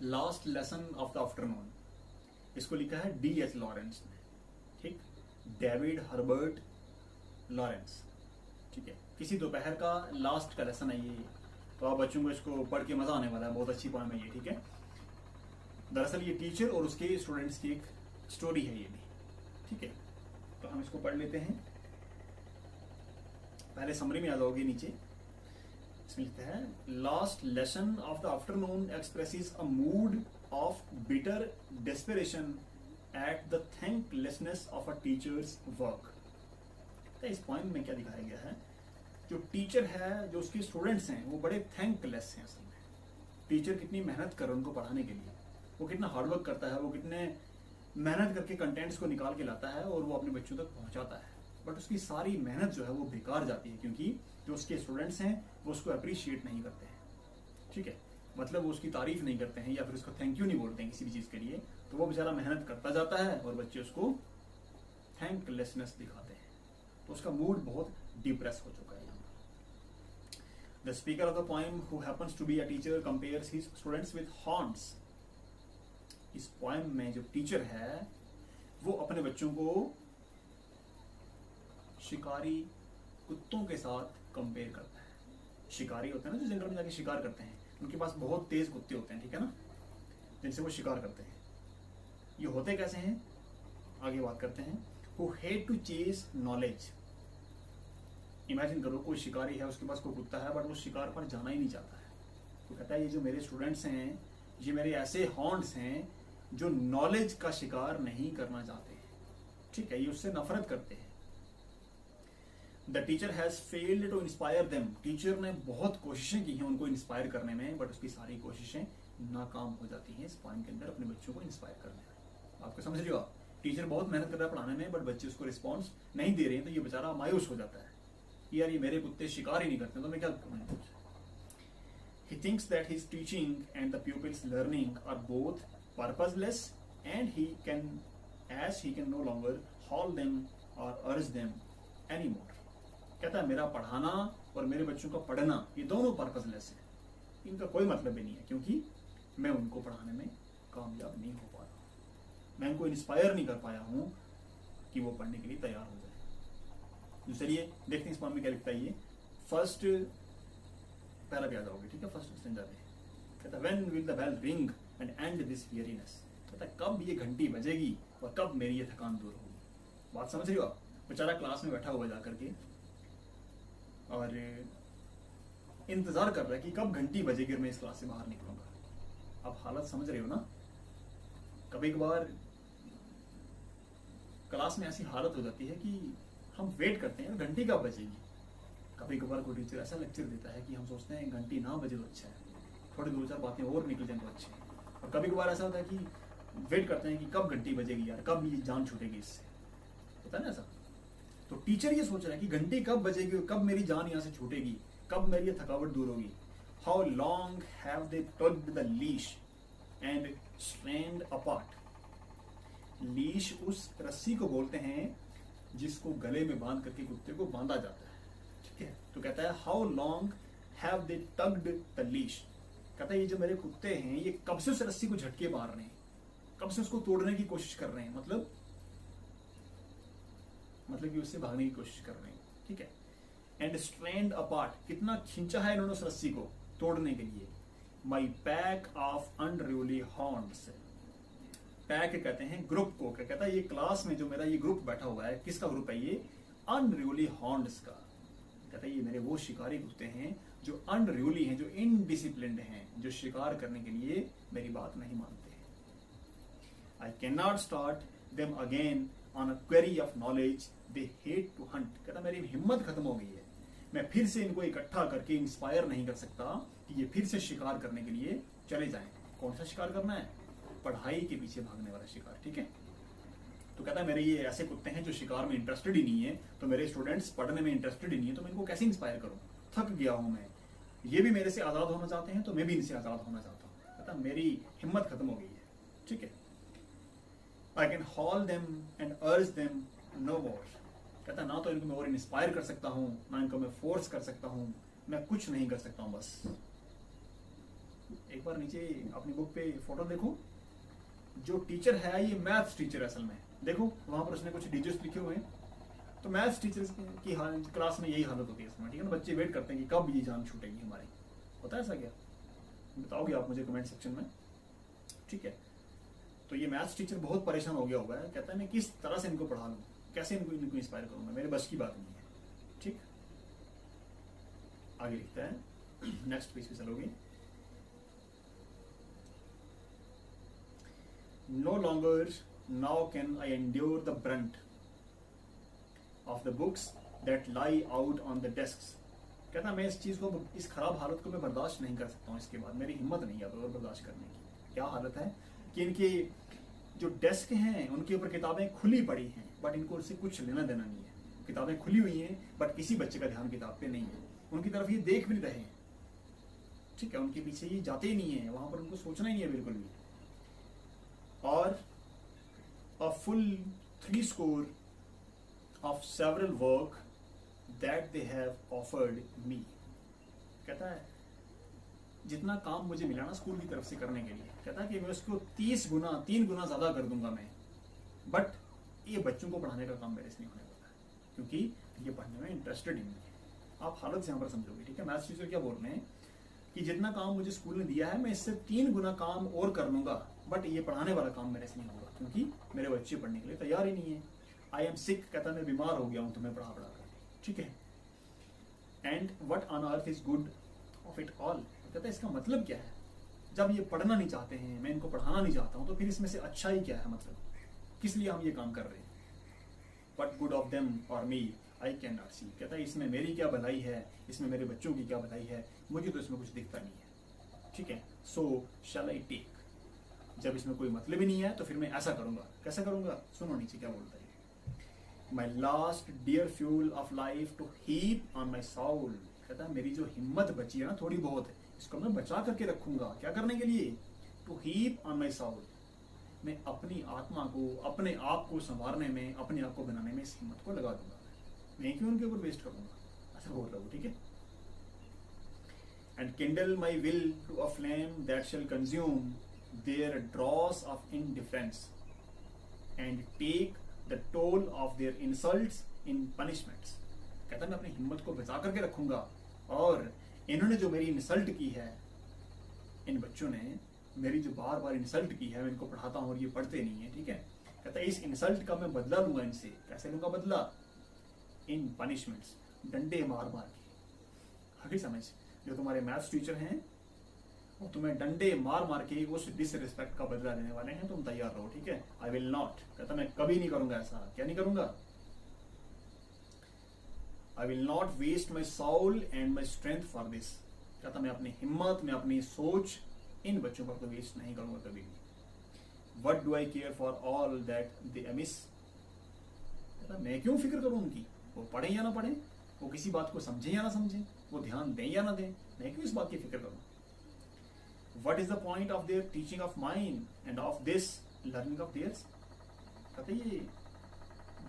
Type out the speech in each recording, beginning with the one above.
Last lesson of the afternoon, इसको लिखा है D.H. लॉरेंस ने, ठीक, डेविड हर्बर्ट लॉरेंस, ठीक है। किसी दोपहर का लास्ट का लेसन है ये, तो आप बच्चों को इसको पढ़ के मजा आने वाला है, बहुत अच्छी पोएम है ये, ठीक है। दरअसल ये टीचर और उसके स्टूडेंट्स की एक स्टोरी है ये भी, ठीक है। तो हम इसको पढ़ लेते हैं। पहले समरी में आ जाओगे नीचे, इसमें लिखता है last lesson of the afternoon expresses a mood off bitter desperation at the thanklessness of a teachers work. तो इस पॉइंट में क्या दिखाया गया है, जो टीचर है, जो उसके स्टूडेंट्स हैं, वो बड़े थैंकलेस हैं असल में। टीचर कितनी मेहनत कर रहा है उनको पढ़ाने के लिए, वो कितना हार्डवर्क करता है, वो कितने मेहनत करके कंटेंट्स को निकाल के लाता है और वो अपने बच्चों तक पहुंचाता है, बट उसकी सारी मेहनत जो है वो बेकार जाती है, क्योंकि जो उसके स्टूडेंट्स हैं वो उसको अप्रिशिएट नहीं करते हैं, ठीक है। मतलब वो उसकी तारीफ नहीं करते हैं या फिर उसको थैंक यू नहीं बोलते हैं किसी भी चीज के लिए, तो वो बेचारा मेहनत करता जाता है और बच्चे उसको थैंकलेसनेस दिखाते हैं, तो उसका मूड बहुत डिप्रेस हो चुका है। The speaker of the poem, who happens to be a teacher, compares his students with haunts. इस poem में जो टीचर है वो अपने बच्चों को शिकारी कुत्तों के साथ कंपेयर करता है। शिकारी होते हैं ना जो जंगल में जाके शिकार करते हैं, उनके पास बहुत तेज कुत्ते होते हैं, ठीक है ना, जिनसे वो शिकार करते हैं। ये होते कैसे हैं, आगे बात करते हैं। Who hate to chase knowledge. Imagine करो कोई शिकारी है, उसके पास कोई कुत्ता है, बट वो शिकार पर जाना ही नहीं चाहता है। तो कहता है ये जो मेरे स्टूडेंट्स हैं, ये मेरे ऐसे हॉन्ट्स हैं जो नॉलेज का शिकार नहीं करना चाहते हैं, ठीक है, ये उससे नफरत करते हैं। The teacher has failed to inspire them. Teacher ने बहुत कोशिशें की हैं उनको इंस्पायर करने में, बट उसकी सारी कोशिशें नाकाम हो जाती हैं इस पॉइंट के अंदर अपने बच्चों को इंस्पायर करने में। आपको समझ रहे हो आप, टीचर बहुत मेहनत कर रहा है पढ़ाने में, बट बच्चे उसको रिस्पॉन्स नहीं दे रहे हैं, तो ये बेचारा मायूस हो जाता है, यार ये मेरे कुत्ते शिकार ही नहीं करते, तो मैं क्या करूं। He thinks that his teaching and the pupils' learning are both purposeless, and he can no longer haul them or urge them anymore. कहता है मेरा पढ़ाना और मेरे बच्चों का पढ़ना ये दोनों पर्पसलेस है, इनका कोई मतलब ही नहीं है, क्योंकि मैं उनको पढ़ाने में कामयाब नहीं हो पा रहा, मैं उनको इंस्पायर नहीं कर पाया हूं कि वो पढ़ने के लिए तैयार हो जाए। चलिए देखते हैं इस पॉइंट में क्या लिखता है ये। फर्स्ट पहला भी आ जाओगे, ठीक है, फर्स्ट स्टैंजा में कहता है when will the bell ring and end this weariness. कहता है कब ये घंटी बजेगी और कब मेरी ये थकान दूर होगी। बात समझ रही हो आप, बेचारा क्लास में बैठा हुआ जाकर के और इंतजार कर रहा है कि कब घंटी बजेगी और मैं इस क्लास से बाहर निकलूंगा। आप हालत समझ रहे हो ना, कभी कभार क्लास में ऐसी हालत हो जाती है कि हम वेट करते हैं घंटी कब बजेगी। कभी कभार कोई टीचर ऐसा लेक्चर देता है कि हम सोचते हैं घंटी ना बजे तो अच्छा है, थोड़ी दो चार बातें और निकल जाए तो अच्छे है। और कभी कभार ऐसा होता है कि वेट करते हैं कि कब घंटी बजेगी यार, कब ये जान छूटेगी इससे, होता है ना ऐसा। तो टीचर ये सोच रहा है कि घंटी कब बजेगी और कब मेरी जान यहाँ से छूटेगी, कब मेरी ये थकावट दूर होगी। How long have they tugged the leash and strained apart. Leash उस रस्सी को बोलते हैं जिसको गले में बांध करके कुत्ते को बांधा जाता है, ठीक है। तो कहता है how long have they tugged the leash. कहता है ये जो मेरे कुत्ते हैं ये कब से उस रस्सी को झटके मार रहे हैं, कब से उसको तोड़ने की कोशिश कर रहे हैं, मतलब कि उससे भागने की कोशिश कर रहे हैं, ठीक है। एंड स्ट्रेंड अपार्ट, कितना खींचा है इन्होंने उस रस्सी को तोड़ने के लिए। My pack of unruly horns. Pack कहते हैं ग्रुप को, क्या कहता है ये क्लास में जो मेरा ये ग्रुप बैठा हुआ है, किसका ग्रुप है ये, अनरूली हॉर्न्स का। कहता है ये मेरे वो शिकारी कुत्ते हैं जो अनरूली हैं, जो इनडिसिप्लिन्ड हैं, जो शिकार करने के लिए मेरी बात नहीं मानते हैं। I can not start them again on a quarry of knowledge, they hate to hunt. कहता मेरी हिम्मत खत्म हो गई है, मैं फिर से इनको इकट्ठा करके इंस्पायर नहीं कर सकता कि ये फिर से शिकार करने के लिए चले जाएं। कौन सा शिकार करना है, पढ़ाई के पीछे भागने वाला शिकार, ठीक है। तो कहता है मेरे ये ऐसे कुत्ते हैं जो शिकार में इंटरेस्टेड ही नहीं है, तो मेरे स्टूडेंट्स पढ़ने में इंटरेस्टेड ही नहीं है, तो मैं इनको कैसे इंस्पायर करूं, थक गया हूं मैं। ये भी मेरे से आजाद होना चाहते हैं तो मैं भी इनसे आजाद होना चाहता हूं। कहता मेरी हिम्मत खत्म हो गई है, ठीक है। I can hall them and अर्ज देम नो मोर। कहता ना तो इनको मैं और इंस्पायर कर सकता हूं, ना इनको मैं फोर्स कर सकता हूं, मैं कुछ नहीं कर सकता हूं, बस एक बार नीचे अपनी बुक पे फोटो देखो, जो टीचर है ये मैथ्स टीचर असल में, देखो वहां पर उसने कुछ डिजिट्स लिखे हुए हैं। तो मैथ्स टीचर की क्लास में यही हालत होती है इसमें, ठीक है ना। बच्चे वेट करते हैं कि कब ये जान छूटेगी हमारी। होता है ऐसा क्या? बताओगे आप मुझे कमेंट सेक्शन में, ठीक है। तो ये मैथ्स टीचर बहुत परेशान हो गया हुआ है, कहता है मैं किस तरह से इनको पढ़ा लूँ, कैसे इनको इंस्पायर करूँगा, मेरे बस की बात नहीं है, ठीक। आगे लिखता है, नेक्स्ट पेज पे चलोगे। No longer now can I endure the brunt of the books that lie out on the desks. कहता मैं इस चीज को, इस खराब हालत को मैं बर्दाश्त नहीं कर सकता हूँ, इसके बाद मेरी हिम्मत नहीं है अब और बर्दाश्त करने की। क्या हालत है कि इनके जो डेस्क हैं उनके ऊपर किताबें खुली पड़ी हैं, बट इनको उससे कुछ लेना देना नहीं है। किताबें खुली हुई हैं बट किसी बच्चे का ध्यान किताब पे नहीं है, उनकी तरफ ये देख भी नहीं रहे हैं, ठीक है। उनके पीछे ये जाते ही नहीं है, वहां पर उनको सोचना ही नहीं है बिल्कुल भी। और a full 3 score of several work that they have offered me. कहता है जितना काम मुझे मिला ना स्कूल की तरफ से करने के लिए, कहता है कि मैं उसको 3 गुना ज्यादा कर दूंगा मैं, बट ये बच्चों को पढ़ाने का काम मेरे से नहीं होने वाला है, क्योंकि ये पढ़ने में इंटरेस्टेड ही नहीं है। आप हालत से यहाँ पर समझोगे, ठीक है। मैथ्स टीचर क्या बोल रहे हैं कि जितना काम मुझे स्कूल ने दिया है मैं इससे 3 गुना काम और कर लूंगा, बट ये पढ़ाने वाला काम मेरे से नहीं होगा, क्योंकि मेरे बच्चे पढ़ने के लिए तैयार ही नहीं है। आई एम सिक, कहता मैं बीमार हो गया हूं तुम्हें पढ़ा कर, ठीक है। And what on earth is good of it all, कहता है इसका मतलब क्या है, जब ये पढ़ना नहीं चाहते हैं, मैं इनको पढ़ाना नहीं चाहता हूं, तो फिर इसमें से अच्छा ही क्या है, मतलब किस लिए हम ये काम कर रहे हैं। वट गुड ऑफ देम और मी आई कैन नॉट सी, कहता है इसमें मेरी क्या भलाई है, इसमें मेरे बच्चों की क्या भलाई है, मुझे तो इसमें कुछ दिखता नहीं है, ठीक है। सो शैल आई टेक, जब इसमें कोई मतलब ही नहीं है तो फिर मैं ऐसा करूंगा। कैसा करूंगा, सुनो नीचे क्या बोलता है। My last dear fuel of life to heap on my soul, कहता है मेरी जो हिम्मत बची है ना थोड़ी बहुत है, इसको मैं बचा करके रखूंगा। क्या करने के लिए, to heap on my soul, मैं अपनी आत्मा को, अपने आप को संवारने में, अपने आप को बनाने में इस हिम्मत को लगा दूंगा। मैं क्यों उनके ऊपर वेस्ट करूंगा, ऐसा बोल रहा हूँ, ठीक है। And kindle my will to a flame that shall consume their dross of indifference and take the toll of their insults in punishments, कहता मैं अपनी हिम्मत को बचा करके रखूंगा, और इन्होंने जो मेरी इंसल्ट की है, इन बच्चों ने मेरी जो बार बार इंसल्ट की है, मैं इनको पढ़ाता हूं और ये पढ़ते नहीं है, ठीक है। कहता इस इंसल्ट का मैं बदला लूंगा इनसे। कैसे लूंगा बदला, इन पनिशमेंट्स, डंडे मार मार के। अभी समझ, जो तुम्हारे मैथ्स टीचर हैं वो तुम्हें डंडे मार मार के उस डिसरिस्पेक्ट का बदला लेने वाले हैं, तुम तैयार रहो, ठीक है। आई विल नॉट, कहता मैं कभी नहीं करूंगा ऐसा। क्या नहीं करूंगा, I will not waste my soul and my strength for this, कहता मैं अपनी हिम्मत, मैं अपनी सोच इन बच्चों पर तो वेस्ट नहीं करूंगा कभी भी। What do I care for all that they amiss, कहता मैं क्यों फिक्र करूं उनकी, वो पढ़े या ना पढ़े, वो किसी बात को समझे या ना समझे, वो ध्यान दें या ना दें, मैं क्यों इस बात की फिक्र करूं। What is the point of their teaching of mine and of this learning of theirs? कहते ये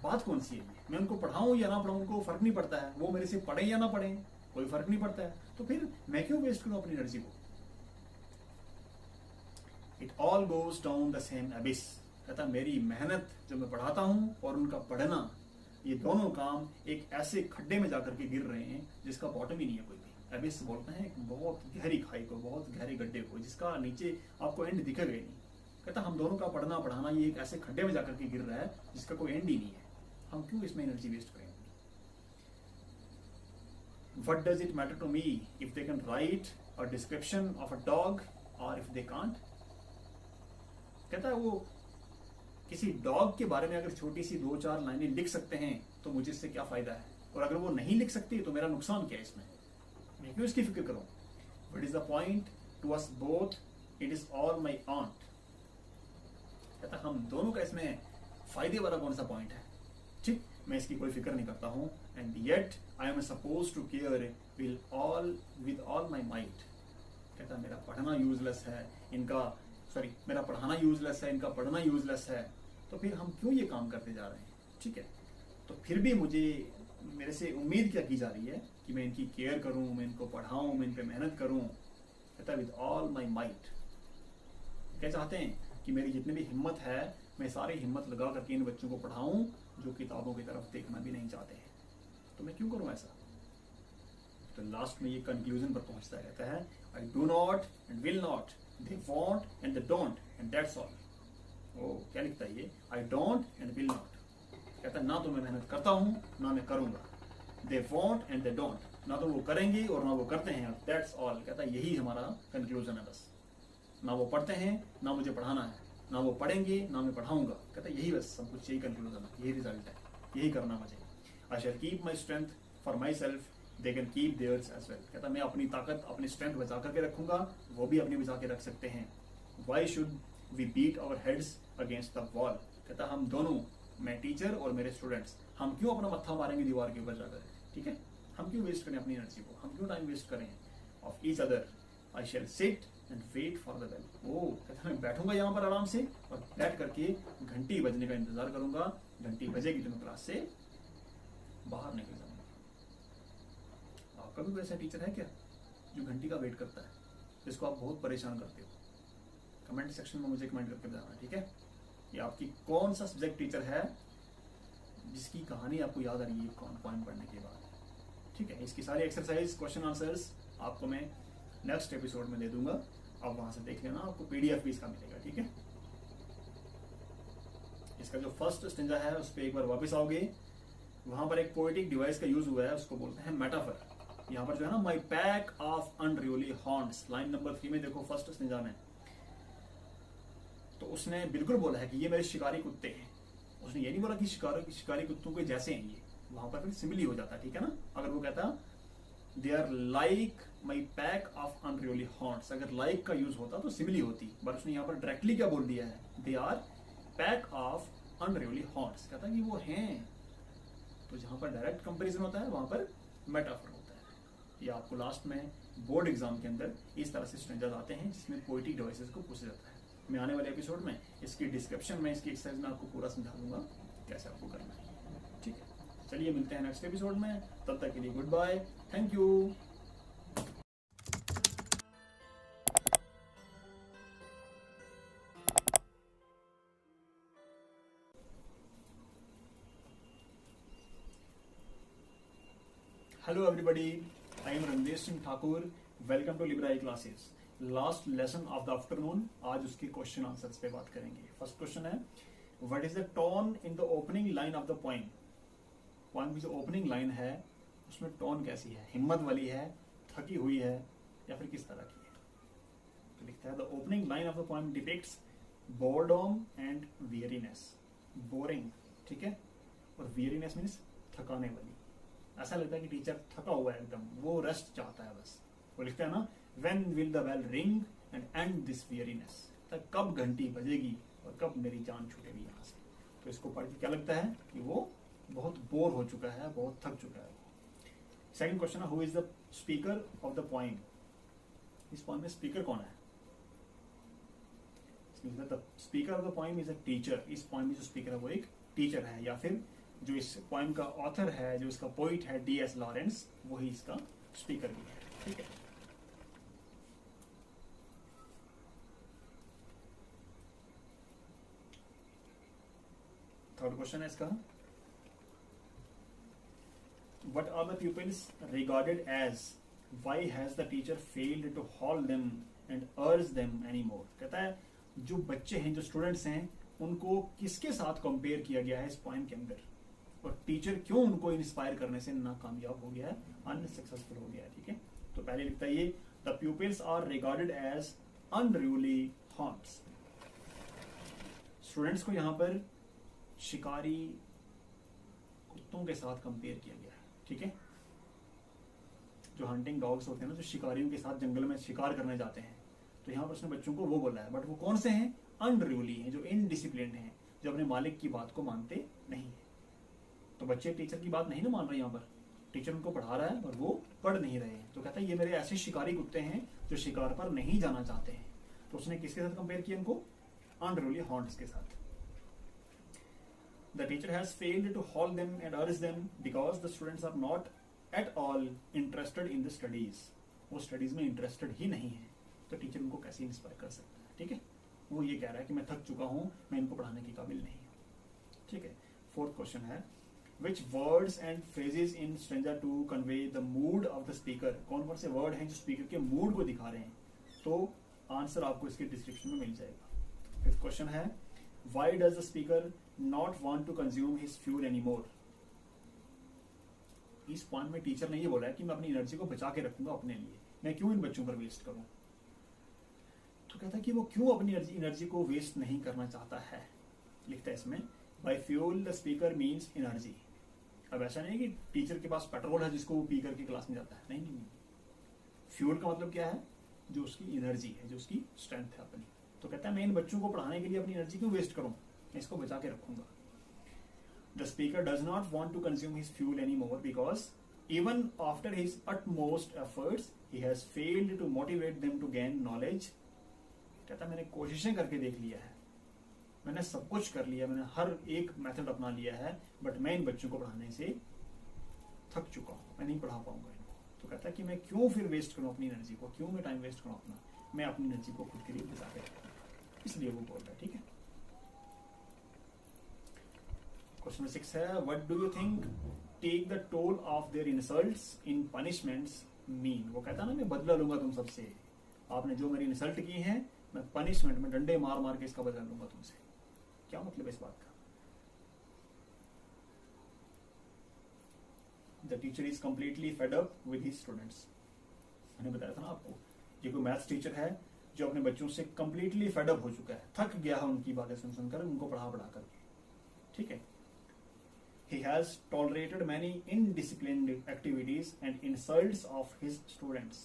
बात कौन सी है, मैं उनको पढ़ाऊं या ना पढ़ाऊं, उनको फर्क नहीं पड़ता है, वो मेरे से पढ़े या ना पढ़े, कोई फर्क नहीं पड़ता है, तो फिर मैं क्यों वेस्ट करूं अपनी एनर्जी को। It all goes down the same abyss, कहता मेरी मेहनत जो मैं पढ़ाता हूं और उनका पढ़ना, ये दोनों काम एक ऐसे खड्डे में जाकर के गिर रहे हैं जिसका बॉटम ही नहीं है कोई भी। एबिस बोलते हैं एक बहुत गहरी खाई को, बहुत गहरे गड्ढे को, जिसका नीचे आपको एंड दिखेगा ही नहीं। कहता हम दोनों का पढ़ना पढ़ाना ये एक ऐसे खड्डे में जाकर के गिर रहा है जिसका कोई एंड ही नहीं है, हम क्यों इसमें एनर्जी वेस्ट करेंगे। What does it matter to me if they can write a description of a dog or if they can't? कहता है वो किसी डॉग के बारे में अगर छोटी सी 2-4 लाइनें लिख सकते हैं तो मुझे इससे क्या फायदा है, और अगर वो नहीं लिख सकते तो मेरा नुकसान क्या है इसमें, मैं क्यों इसकी फिक्र करूं। What is the point to us both? It is all my aunt. कहता हम दोनों का इसमें फायदे वाला कौन सा पॉइंट है, ठीक, मैं इसकी कोई फिक्र नहीं करता हूं। And yet I am suppose to care with all my might, कहता मेरा पढ़ना यूजलेस है, मेरा पढ़ाना यूजलेस है, इनका पढ़ना यूजलेस है, तो फिर हम क्यों ये काम करते जा रहे हैं, ठीक है। तो फिर भी मेरे से उम्मीद क्या की जा रही है कि मैं इनकी केयर करूं, मैं इनको पढ़ाऊं, मैं इन पे मेहनत करूं। कहता है विद ऑल माई माइट। क्या चाहते हैं कि मेरी जितनी भी हिम्मत है मैं सारी हिम्मत लगा करके इन बच्चों को पढ़ाऊं जो किताबों की तरफ देखना भी नहीं चाहते हैं। तो मैं क्यों करूं ऐसा? तो लास्ट में ये कंक्लूजन पर पहुंचता है, कहता है I do not and will not, they want and they don't and that's all. ओ क्या लिखता है ये, I don't and will not. कहता है ना तो मैं मेहनत करता हूं ना मैं करूंगा, दे वॉन्ट एंड दे डोंट, ना तो वो करेंगे और ना वो करते हैं, दैट्स ऑल। कहता है यही हमारा कंक्लूजन है बस, ना वो पढ़ते हैं ना मुझे पढ़ाना है, ना वो पढ़ेंगे ना मैं पढ़ाऊंगा। कहता है यही बस सब कुछ, यही कंक्लूजन है, यही रिजल्ट है, यही करना मुझे। I shall keep my strength for myself, they can keep theirs as well. कहता है मैं अपनी ताकत अपनी स्ट्रेंथ बचा करके रखूंगा, वो भी अपनी बचा के रख सकते हैं। Why should we beat our heads against the wall. कहता हम दोनों, मैं टीचर और मेरे स्टूडेंट्स, हम क्यों अपना मत्था मारेंगे दीवार के ऊपर जाकर? ठीक है, हम क्यों वेस्ट करें अपनी एनर्जी को, हम क्यों टाइम वेस्ट करें of each other. I shall sit and wait for the bell. ओ कहता मैं बैठूंगा यहाँ पर आराम से और बैठ करके घंटी बजने का इंतजार करूंगा, घंटी बजेगी तो मैं क्लास से बाहर निकल जाऊंगा। आपका भी वैसा टीचर है क्या जो घंटी का वेट करता है, जिसको आप बहुत परेशान करते हो? कमेंट सेक्शन में मुझे कमेंट करके बताना, ठीक है? ये आपकी कौन सा सब्जेक्ट टीचर है जिसकी कहानी आपको याद आ रही है पॉइंट पढ़ने के बाद? ठीक है, इसकी सारी एक्सरसाइज क्वेश्चन आंसर्स आपको मैं नेक्स्ट एपिसोड में दे दूंगा, आप वहां से देख लेना, आपको पीडीएफ भी इसका मिलेगा। ठीक है, इसका जो फर्स्ट स्टेंजा है उस पर एक बार वापस आओगे, वहां पर एक पोएटिक डिवाइस का यूज हुआ है, उसको बोलते हैं मेटाफर। यहाँ पर जो है ना, my pack of unruly horns, line number 3 में देखो फर्स्ट स्टेंजा में, तो उसने बिल्कुल बोला है कि ये मेरे शिकारी कुत्ते हैं। उसने ये नहीं बोला कि शिकारी कुत्तों के जैसे हैं ये, वहां पर फिर सिमिली हो जाता है, ठीक है ना? अगर वो कहता they are like my pack of unruly horns, अगर लाइक का यूज होता तो सिमिली होती, बट उसने यहाँ पर डायरेक्टली क्या बोल दिया है, they are pack of unruly horns. कहता है कि वो हैं, तो जहां पर डायरेक्ट कंपेरिजन होता है वहां पर मेटाफर होता है। ये आपको लास्ट में बोर्ड एग्जाम के अंदर इस तरह से स्ट्रेंजर्स आते हैं जिसमें पोएटिक डिवाइसेस को पूछा जाता है। मैं आने वाले एपिसोड में इसकी डिस्क्रिप्शन में, इसकी एक्सरसाइज में आपको पूरा समझा दूंगा कैसे आपको करना है। ठीक है, चलिए मिलते हैं नेक्स्ट एपिसोड में, तब तक के लिए good bye, thank you. Hello everybody, I am Ranveer Singh Thakur, welcome to Libra classes. Last lesson of the afternoon, आज उसके क्वेश्चन आंसर्स पे बात करेंगे। फर्स्ट क्वेश्चन है, what is the tone in the opening line of the poem. Poem की जो opening line है उसमें टोन कैसी है, हिम्मत वाली है, थकी हुई है, या फिर किस तरह की है? तो लिखता है the opening line of the poem depicts boredom and weariness. Boring, ठीक है, और वियरीनेस मीन्स थकाने वाली। ऐसा लगता है कि टीचर थका हुआ है एकदम, वो रेस्ट चाहता है बस। वो लिखता है ना, when will the bell ring and end this weariness, तक कब घंटी बजेगी और कब मेरी जान छूटेगी यहाँ से। तो इसको पढ़ के क्या लगता है कि वो बहुत बोर हो चुका है, बहुत थक चुका है। सेकंड क्वेश्चन है, who is the speaker of the poem. इस पोएम में स्पीकर कौन है? The speaker of the poem is a teacher. इस पोएम में जो स्पीकर है वो एक टीचर है, या फिर जो इस पोएम का ऑथर है, जो इसका पोइट है D.S. लॉरेंस, वही इसका स्पीकर भी है। ठीक है, थर्ड क्वेश्चन है इसका, what are the pupils regarded as, why has the teacher failed to hold them and urge them anymore। कहता है जो बच्चे हैं, जो स्टूडेंट्स हैं, उनको किसके साथ कंपेयर किया गया है इस पोएम के अंदर, और टीचर क्यों उनको इंस्पायर करने से नाकामयाब हो गया है, अनसक्सेसफुल हो गया है। ठीक है, तो पहले लिखता है ये, the pupils are regarded as unruly hounds. Students को यहाँ पर शिकारी कुत्तों के साथ कंपेयर किया गया है। ठीक है, जो हंटिंग डॉग्स होते हैं ना, जो शिकारियों के साथ जंगल में शिकार करने जाते हैं, तो यहाँ पर उसने बच्चों को वो बोला है, बट वो कौन से हैं? अनरूली हैं, जो इनडिसिप्लिन्ड हैं, जो अपने मालिक की बात को मानते नहीं है। तो बच्चे टीचर की बात नहीं ना मान रहे, यहाँ पर टीचर उनको पढ़ा रहा है और वो पढ़ नहीं रहे हैं। तो कहता है ये मेरे ऐसे शिकारी कुत्ते हैं जो शिकार पर नहीं जाना चाहते हैं। तो उसने किसके साथ कंपेयर किया इनको? अनरूली हॉन्ट्स के साथ। The teacher has failed to hold them and urge them because the students are not at all interested in the studies। वो स्टडीज में इंटरेस्टेड ही नहीं है। तो टीचर उनको कैसे इंस्पायर कर सकता है, ठीक है। वो ये कह रहा है कि मैं थक चुका हूं, मैं इनको पढ़ाने के काबिल नहीं हूं, ठीक है। फोर्थ क्वेश्चन है which words and phrases in stanza to convey the mood of the speaker. कौन कौन से वर्ड हैं जो स्पीकर के मूड को दिखा रहे हैं, तो आंसर आपको इसके डिस्क्रिप्शन में मिल जाएगा। फिफ्थ क्वेश्चन है why does the speaker not want to consume his fuel anymore. इस पॉइंट में टीचर ने ये बोला है कि मैं अपनी एनर्जी को बचा के रखूंगा अपने लिए, मैं क्यों इन बच्चों पर वेस्ट करूं। तो कहता है कि वो क्यों अपनी एनर्जी को वेस्ट नहीं करना चाहता है। लिखता है इसमें by fuel the speaker means energy. अब ऐसा नहीं है कि टीचर के पास पेट्रोल है जिसको वो पी करके क्लास में जाता है, नहीं नहीं, फ्यूल का मतलब क्या है, जो उसकी एनर्जी है, जो उसकी स्ट्रेंथ है अपनी। तो कहता है मैं इन बच्चों को पढ़ाने के लिए अपनी एनर्जी क्यों वेस्ट करूं, मैं इसको बचा के रखूंगा। The speaker does not want to consume his fuel anymore because even after his utmost efforts, he has failed to motivate them to gain knowledge. कहता मैंने कोशिशें करके देख लिया है, मैंने सब कुछ कर लिया, मैंने हर एक मेथड अपना लिया है, बट मैं इन बच्चों को पढ़ाने से थक चुका हूँ, मैं नहीं पढ़ा पाऊंगा इनको। तो कहता है कि मैं क्यों फिर वेस्ट करूँ अपनी एनर्जी को, क्यों मैं टाइम वेस्ट करूँ अपना, मैं अपनी एनर्जी को खुद के लिए बचा के रखूँ, इसलिए वो बोल रहा है, ठीक है। क्वेश्चन 6 है what do you think take the toll of their insults in punishments mean. वो कहता ना मैं बदला लूंगा तुम सबसे, आपने जो मेरी इंसल्ट की है मैं पनिशमेंट में डंडे मार मार के इसका बदला लूंगा तुमसे। क्या मतलब है इस बात का। The teacher is completely fed up with his students. मैंने बताया था ना आपको, ये कोई मैथ्स टीचर है जो अपने बच्चों से कंप्लीटली फेड अप हो चुका है, थक गया है उनकी बातें सुन सुनकर, उनको पढ़ा कर, ठीक है। He has tolerated many indisciplined activities and insults of his students.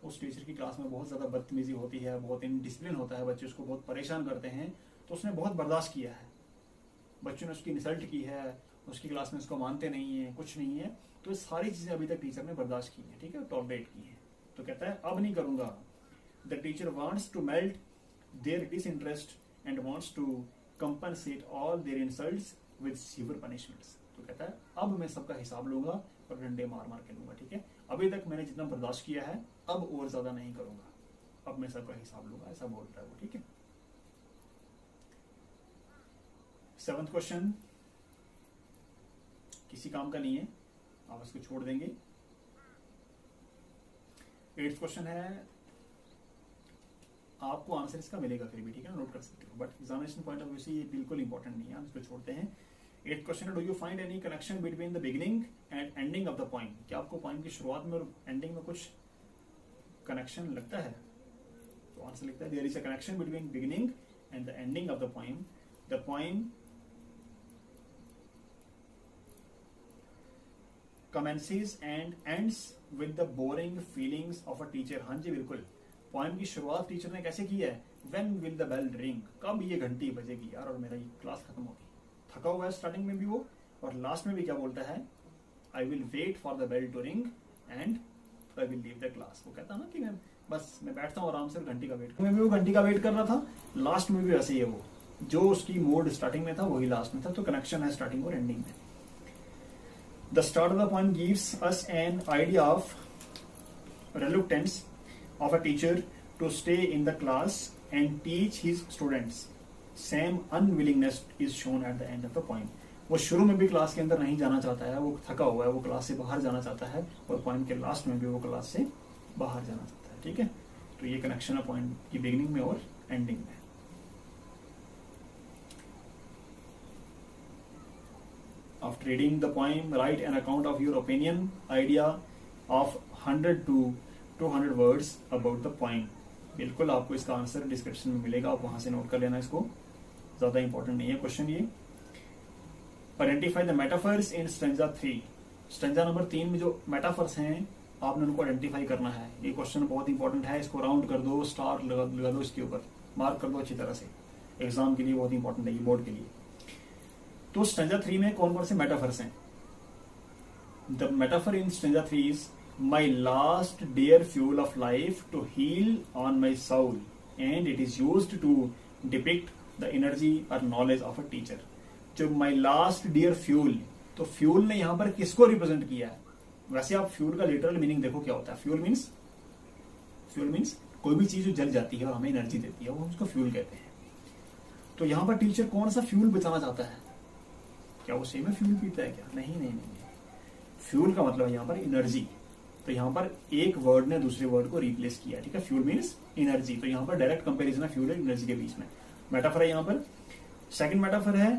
उस टीचर की क्लास में बहुत ज्यादा बदतमीजी होती है, बहुत इनडिसिप्लिन होता है, बच्चे उसको बहुत परेशान करते हैं, तो उसने बहुत बर्दाश्त किया है। बच्चों ने उसकी इंसल्ट की है, उसकी क्लास में उसको मानते नहीं है, कुछ नहीं है, तो ये सारी चीजें अभी तक टीचर ने बर्दाश्त की है, ठीक है, टॉलरेट की है। तो कहता है अब नहीं करूंगा। The teacher wants to melt their disinterest and wants to compensate all their insults with severe punishments. तो कहता है अब मैं सबका हिसाब लूंगा और डंडे मार मार के लूंगा, ठीक है। अभी तक मैंने जितना बर्दाश्त किया है अब और ज्यादा नहीं करूंगा, अब मैं सबका हिसाब लूंगा, ऐसा बोल रहा है वो, ठीक है। 7th क्वेश्चन किसी काम का नहीं है, आप इसको छोड़ देंगे। 8th क्वेश्चन है आपको आंसर इसका मिलेगा फिर भी, ठीक है, नोट कर सकते हो, but examination point of view से ये बिल्कुल इंपॉर्टेंट नहीं है, हम इसको छोड़ते हैं। 8th क्वेश्चन है do you find any connection between the beginning and ending of the point. क्या आपको पॉइंट की शुरुआत में और एंडिंग में कुछ कनेक्शन लगता है। तो आंसर लिखता है there is a connection between beginning and the ending of the poem. The poem commences and ends with the boring feelings of a teacher। हाँ जी बिल्कुल, पोएम की शुरुआत टीचर ने कैसे की है, when will the bell ring, कब ये घंटी बजेगी यार और मेरा ये क्लास खत्म होगी। थका हुआ है स्टार्टिंग में भी वो, और लास्ट में भी क्या बोलता है, I will wait for the bell to ring and I will leave the class। वो कहता है ना कि मैं बैठता हूँ आराम से घंटी का वेट, मैं भी वो घंटी का वेट कर रहा था, लास्ट में भी वैसे ही है वो, जो उसकी मोड स्टार्टिंग में था वही लास्ट में था। तो कनेक्शन है स्टार्टिंग और एंडिंग में। The start of the poem gives us an idea of reluctance of a teacher to stay in the class and teach his students. Same unwillingness is shown at the end of the poem. वो शुरू में भी class के अंदर नहीं जाना चाहता है, वो थका हुआ है, वो क्लास से बाहर जाना चाहता है, और पॉइंट के लास्ट में भी वो क्लास से बाहर जाना चाहता है, ठीक है। तो ये कनेक्शन है पॉइंट की बिगिनिंग में और एंडिंग में। After reading the poem, write an account of your opinion, idea of 100 to 200 words about the poem। बिल्कुल आपको इसका आंसर डिस्क्रिप्शन में मिलेगा, आप वहां से नोट कर लेना इसको, ज्यादा इंपॉर्टेंट नहीं है क्वेश्चन ये। Identify the metaphors in stanza 3। Stanza number 3 में जो मेटाफर्स हैं आपने उनको आइडेंटिफाई करना है। ये क्वेश्चन बहुत इंपॉर्टेंट है, इसको राउंड कर दो, स्टार लगा दो इसके ऊपर, मार्क कर दो अच्छी तरह से, एग्जाम के लिए बहुत इंपॉर्टेंट है ये, बोर्ड के लिए। तो स्टेंजा 3 में कौन कौन से मेटाफर्स हैं। The metaphor in stanza 3 is my last dear fuel of life to heal on my soul and it is used to depict the energy और नॉलेज ऑफ अ टीचर। जो माई लास्ट डियर फ्यूल, तो fuel ने यहां पर किसको represent किया है। वैसे आप फ्यूल का लिटरल मीनिंग देखो क्या होता है। फ्यूल मीन्स कोई भी चीज जो जल जाती है और हमें एनर्जी देती है वो उसको फ्यूल कहते हैं। तो यहाँ पर टीचर कौन सा फ्यूल बचाना चाहता है? क्या वो सेम फ्यूल पीता है क्या? नहीं नहीं नहीं, फ्यूल का मतलब है यहाँ पर एनर्जी। तो यहाँ पर एक वर्ड ने दूसरे वर्ड को रिप्लेस किया, ठीक है। Fuel means energy. तो यहाँ पर डायरेक्ट कंपैरिजन है फ्यूल और एनर्जी के बीच में। मेटाफर है यहाँ पर। सेकंड मेटाफर है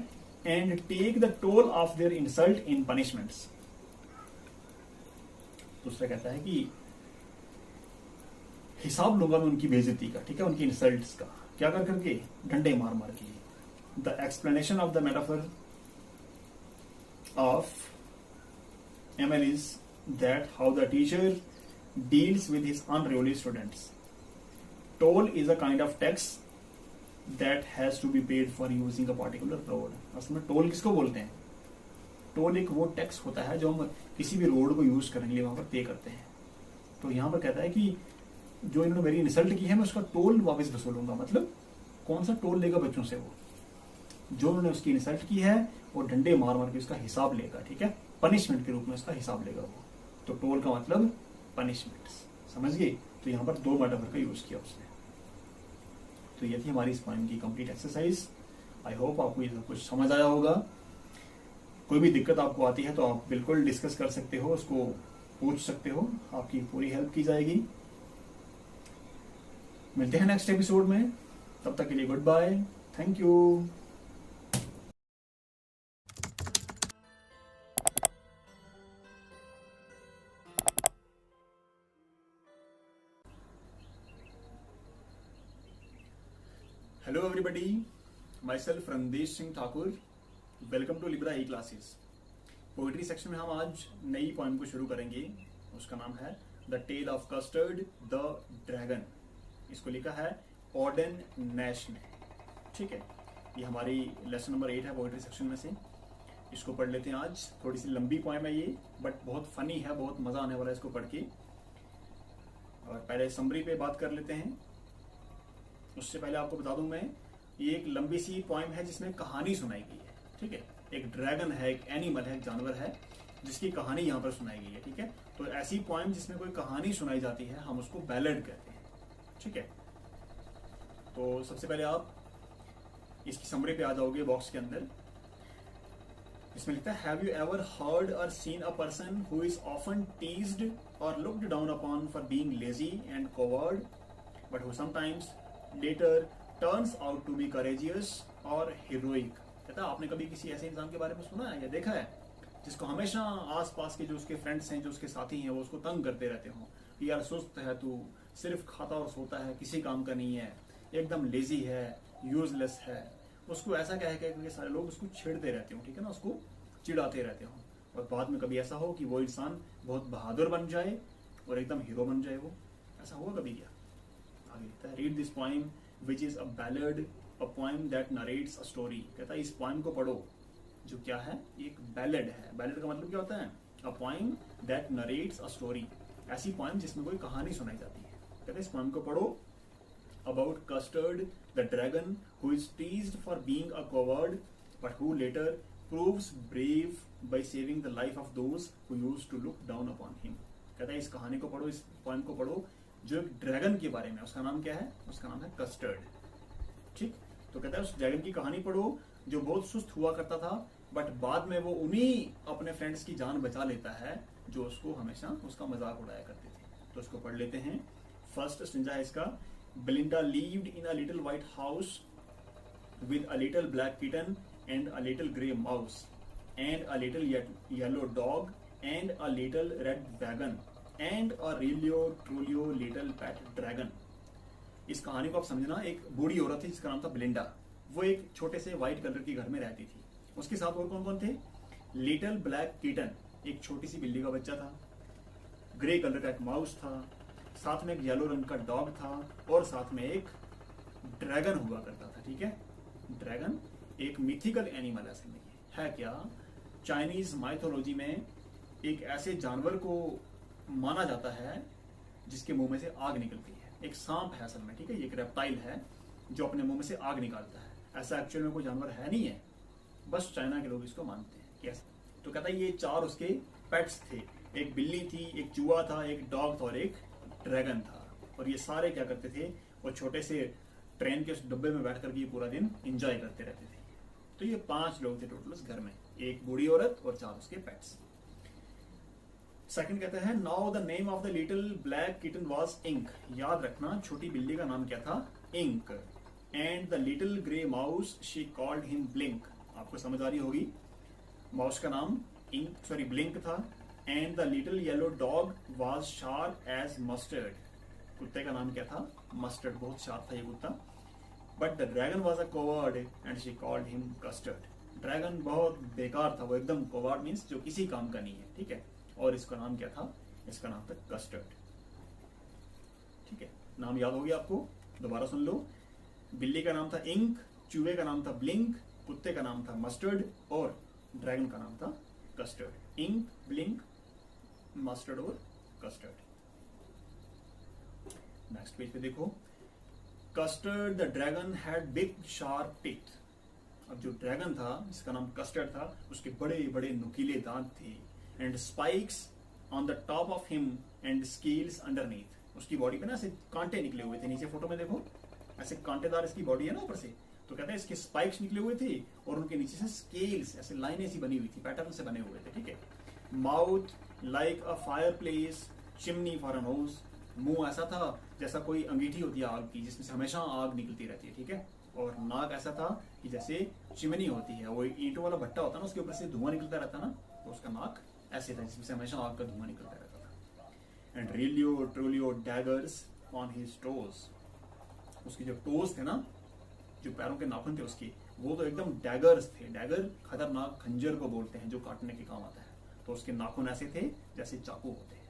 and take the toll of their insult in punishments. दूसरा कहता है कि हिसाब लूंगा मैं उनकी बेइज्जती का, ठीक है, उनकी इंसल्ट्स का। क्या कर करके? डंडे मार मार के। The explanation of the metaphor of ML is that how the teacher deals with his unruly students. Toll is a kind of tax that has to be paid for using a particular road. असल में toll किसको बोलते हैं? Toll एक वो tax होता है जो हम किसी भी रोड को यूज करने के लिए वहां पर पे करते हैं। तो यहाँ पर कहता है कि जो इन्होंने मेरी इंसल्ट की है मैं उसका टोल वापस वसूलूंगा। मतलब कौन सा टोल लेगा बच्चों से? वो जो उन्होंने उसकी इंसल्ट की है वो डंडे मार मार के उसका हिसाब लेगा, ठीक है, पनिशमेंट के रूप में उसका हिसाब लेगा वो। तो टोल का मतलब पनिशमेंट, समझ गए? तो यहाँ पर दो मेटाफर का यूज किया उसने। तो ये थी हमारी इस पोएम की कंप्लीट एक्सरसाइज। आई होप आपको ये सब कुछ समझ आया होगा। कोई भी दिक्कत आपको आती है तो आप बिल्कुल डिस्कस कर सकते हो, उसको पूछ सकते हो, आपकी पूरी हेल्प की जाएगी। मिलते हैं नेक्स्ट एपिसोड में, तब तक के लिए good bye, thank you. Hello everybody, myself Randesh Singh Thakur. Welcome to Libra e classes. Poetry section में हम आज नई पोएम को शुरू करेंगे। उसका नाम है the tale of Custard the dragon. इसको लिखा है ऑडेन नैश ने, ठीक है। ये हमारी लेसन नंबर 8 है पोइट्री सेक्शन में से। इसको पढ़ लेते हैं आज। थोड़ी सी लंबी पोएम है ये, बट बहुत फनी है, बहुत मजा आने वाला है इसको पढ़ के। और पहले समरी पे बात कर लेते हैं। उससे पहले आपको बता दूं मैं, ये एक लंबी सी पोएम है जिसमें कहानी सुनाई गई है, ठीक है। एक ड्रैगन है, एक एनिमल है, एक जानवर है जिसकी कहानी यहाँ पर सुनाई गई है, ठीक है। तो ऐसी पोएम जिसमें कोई कहानी सुनाई जाती है हम उसको बैलेड कहते हैं, ठीक है। तो सबसे पहले आप इसकी समरी पे आ जाओगे बॉक्स के अंदर। इसमें लिखता है have you ever heard or seen a person who is often teased or looked down upon for being lazy and coward but who sometimes later turns out to be courageous or heroic. कहता है आपने कभी किसी ऐसे इंसान के बारे में सुना है या देखा है जिसको हमेशा आसपास के जो उसके फ्रेंड्स हैं, जो उसके साथी हैं, वो उसको तंग करते रहते हो, यार सुस्त है तू, सिर्फ खाता और सोता है, किसी काम का नहीं है, एकदम लेजी है, यूजलेस है। उसको ऐसा कह के सारे लोग उसको छेड़ते रहते हो, ठीक है ना, उसको चिढ़ाते रहते हो। और बाद में कभी ऐसा हो कि वो इंसान बहुत बहादुर बन जाए और एकदम हीरो बन जाए। वो ऐसा हुआ कभी क्या? आगे लिखता है read this poem which is a ballad, a poem that narrates a story. कहता है इस पोएम को पढ़ो जो क्या है, एक बैलेड है। बैलेड का मतलब क्या होता है? A poem that narrates a story. ऐसी पोएम जिसमें कोई कहानी सुनाई जाती है। कहता है इस पोएम को पढ़ो about Custard the dragon who is teased for being a coward but who later proves brave by saving the life of those who used to look down upon him. कहता है इस कहानी को पढ़ो, इस पोएम को पढ़ो जो एक ड्रैगन के बारे में। उसका नाम क्या है? उसका नाम है कस्टर्ड, ठीक। तो कहता है उस ड्रैगन की कहानी पढ़ो जो बहुत सुस्त हुआ करता था, बट बाद में वो उन्हीं अपने फ्रेंड्स की जान बचा लेता है जो उसको हमेशा उसका मजाक उड़ाया करते थे। तो उसको पढ़ लेते हैं। फर्स्ट स्टेंजा है इसका। Belinda lived in a little white house with a little black kitten and a little grey mouse and a little yellow dog and a little red wagon and a really truly little pet dragon। इस कहानी को आप समझना, एक बूढ़ी औरत थी जिसका नाम था बेलिंडा। वो एक छोटे से व्हाइट कलर के घर में रहती थी। उसके साथ और कौन कौन थे? लिटिल ब्लैक किटन, एक छोटी सी बिल्ली का बच्चा था, ग्रे कलर का एक माउस था, साथ में एक येलो रंग का डॉग था और साथ में एक ड्रैगन हुआ करता था, ठीक है। ड्रैगन एक मिथिकल एनिमल है क्या? चाइनीज माइथोलॉजी में एक ऐसे जानवर को माना जाता है जिसके मुंह में से आग निकलती है। एक सांप है असल में, ठीक है। ये एक रेप्टाइल है जो अपने मुंह में से आग निकालता है। ऐसा एक्चुअल में कोई जानवर है नहीं है, बस चाइना के लोग इसको मानते हैं। कैसे? तो कहता है ये चार उसके पेट्स थे। एक बिल्ली थी, एक चूहा था, एक डॉग था और एक ड्रैगन था। और ये सारे क्या करते थे, वो छोटे से ट्रेन के उस डब्बे में बैठ करके पूरा दिन एंजॉय करते रहते थे। तो ये 5 लोग थे टोटल उस घर में, एक बूढ़ी औरत और 4 उसके पेट्स। सेकंड कहता है now the name of the little black kitten was Ink. याद रखना छोटी बिल्ली का नाम क्या था, Ink. And the little grey mouse she called him Blink. आपको समझ आ रही होगी, माउस का नाम ब्लिंक था। And the little yellow dog was sharp as Mustard. कुत्ते का नाम क्या था, मस्टर्ड, बहुत शार्प था ये कुत्ता। But the dragon was a coward and she called him custard. Dragon बहुत बेकार था, वो एकदम कोवर्ड मीन्स जो किसी काम का नहीं है, ठीक है। और इसका नाम क्या था, इसका नाम था कस्टर्ड, ठीक है। नाम याद हो गया आपको, दोबारा सुन लो। बिल्ली का नाम था इंक, चूहे का नाम था ब्लिंक, कुत्ते का नाम था मस्टर्ड और ड्रैगन का नाम था कस्टर्ड। इंक, ब्लिंक, मस्टर्ड और कस्टर्ड। नेक्स्ट पेज पे देखो, custard the dragon had big sharp teeth. अब जो ड्रैगन था जिसका नाम कस्टर्ड था, उसके बड़े बड़े नुकीले दांत थे। And spikes on the top of him and scales underneath. उसकी बॉडी पे ना ऐसे कांटे निकले हुए थे, नीचे फोटो में देखो ऐसे कांटेदार इसकी बॉडी है ना ऊपर से, तो कहते हैं इसके स्पाइक्स निकले हुए थे और उनके नीचे से स्केल्स ऐसे लाइनें सी बनी हुई थी, पैटर्न से बने हुए थे, ठीक है। Mouth like a fire place chimney for a knows. मुंह ऐसा था जैसा कोई अंगीठी होती है आग की, जिसमें से हमेशा आग निकलती रहती है, ठीक है। और नाक ऐसा था कि जैसे चिमनी होती है, वो ईंटों वाला भट्टा होता है ना, उसके ऊपर से धुआं निकलता रहता ना, तो उसका नाक ऐसे था जिसमें से हमेशा आग का धुआं निकलता रहता था। And realio trulio daggers on his toes. उसके जो टोज थे ना, जो पैरों के नाखून थे उसके, वो तो एकदम डैगर्स थे। डैगर खतरनाक खंजर को बोलते हैं जो काटने के काम आता है। तो उसके नाखून ऐसे थे जैसे चाकू होते हैं,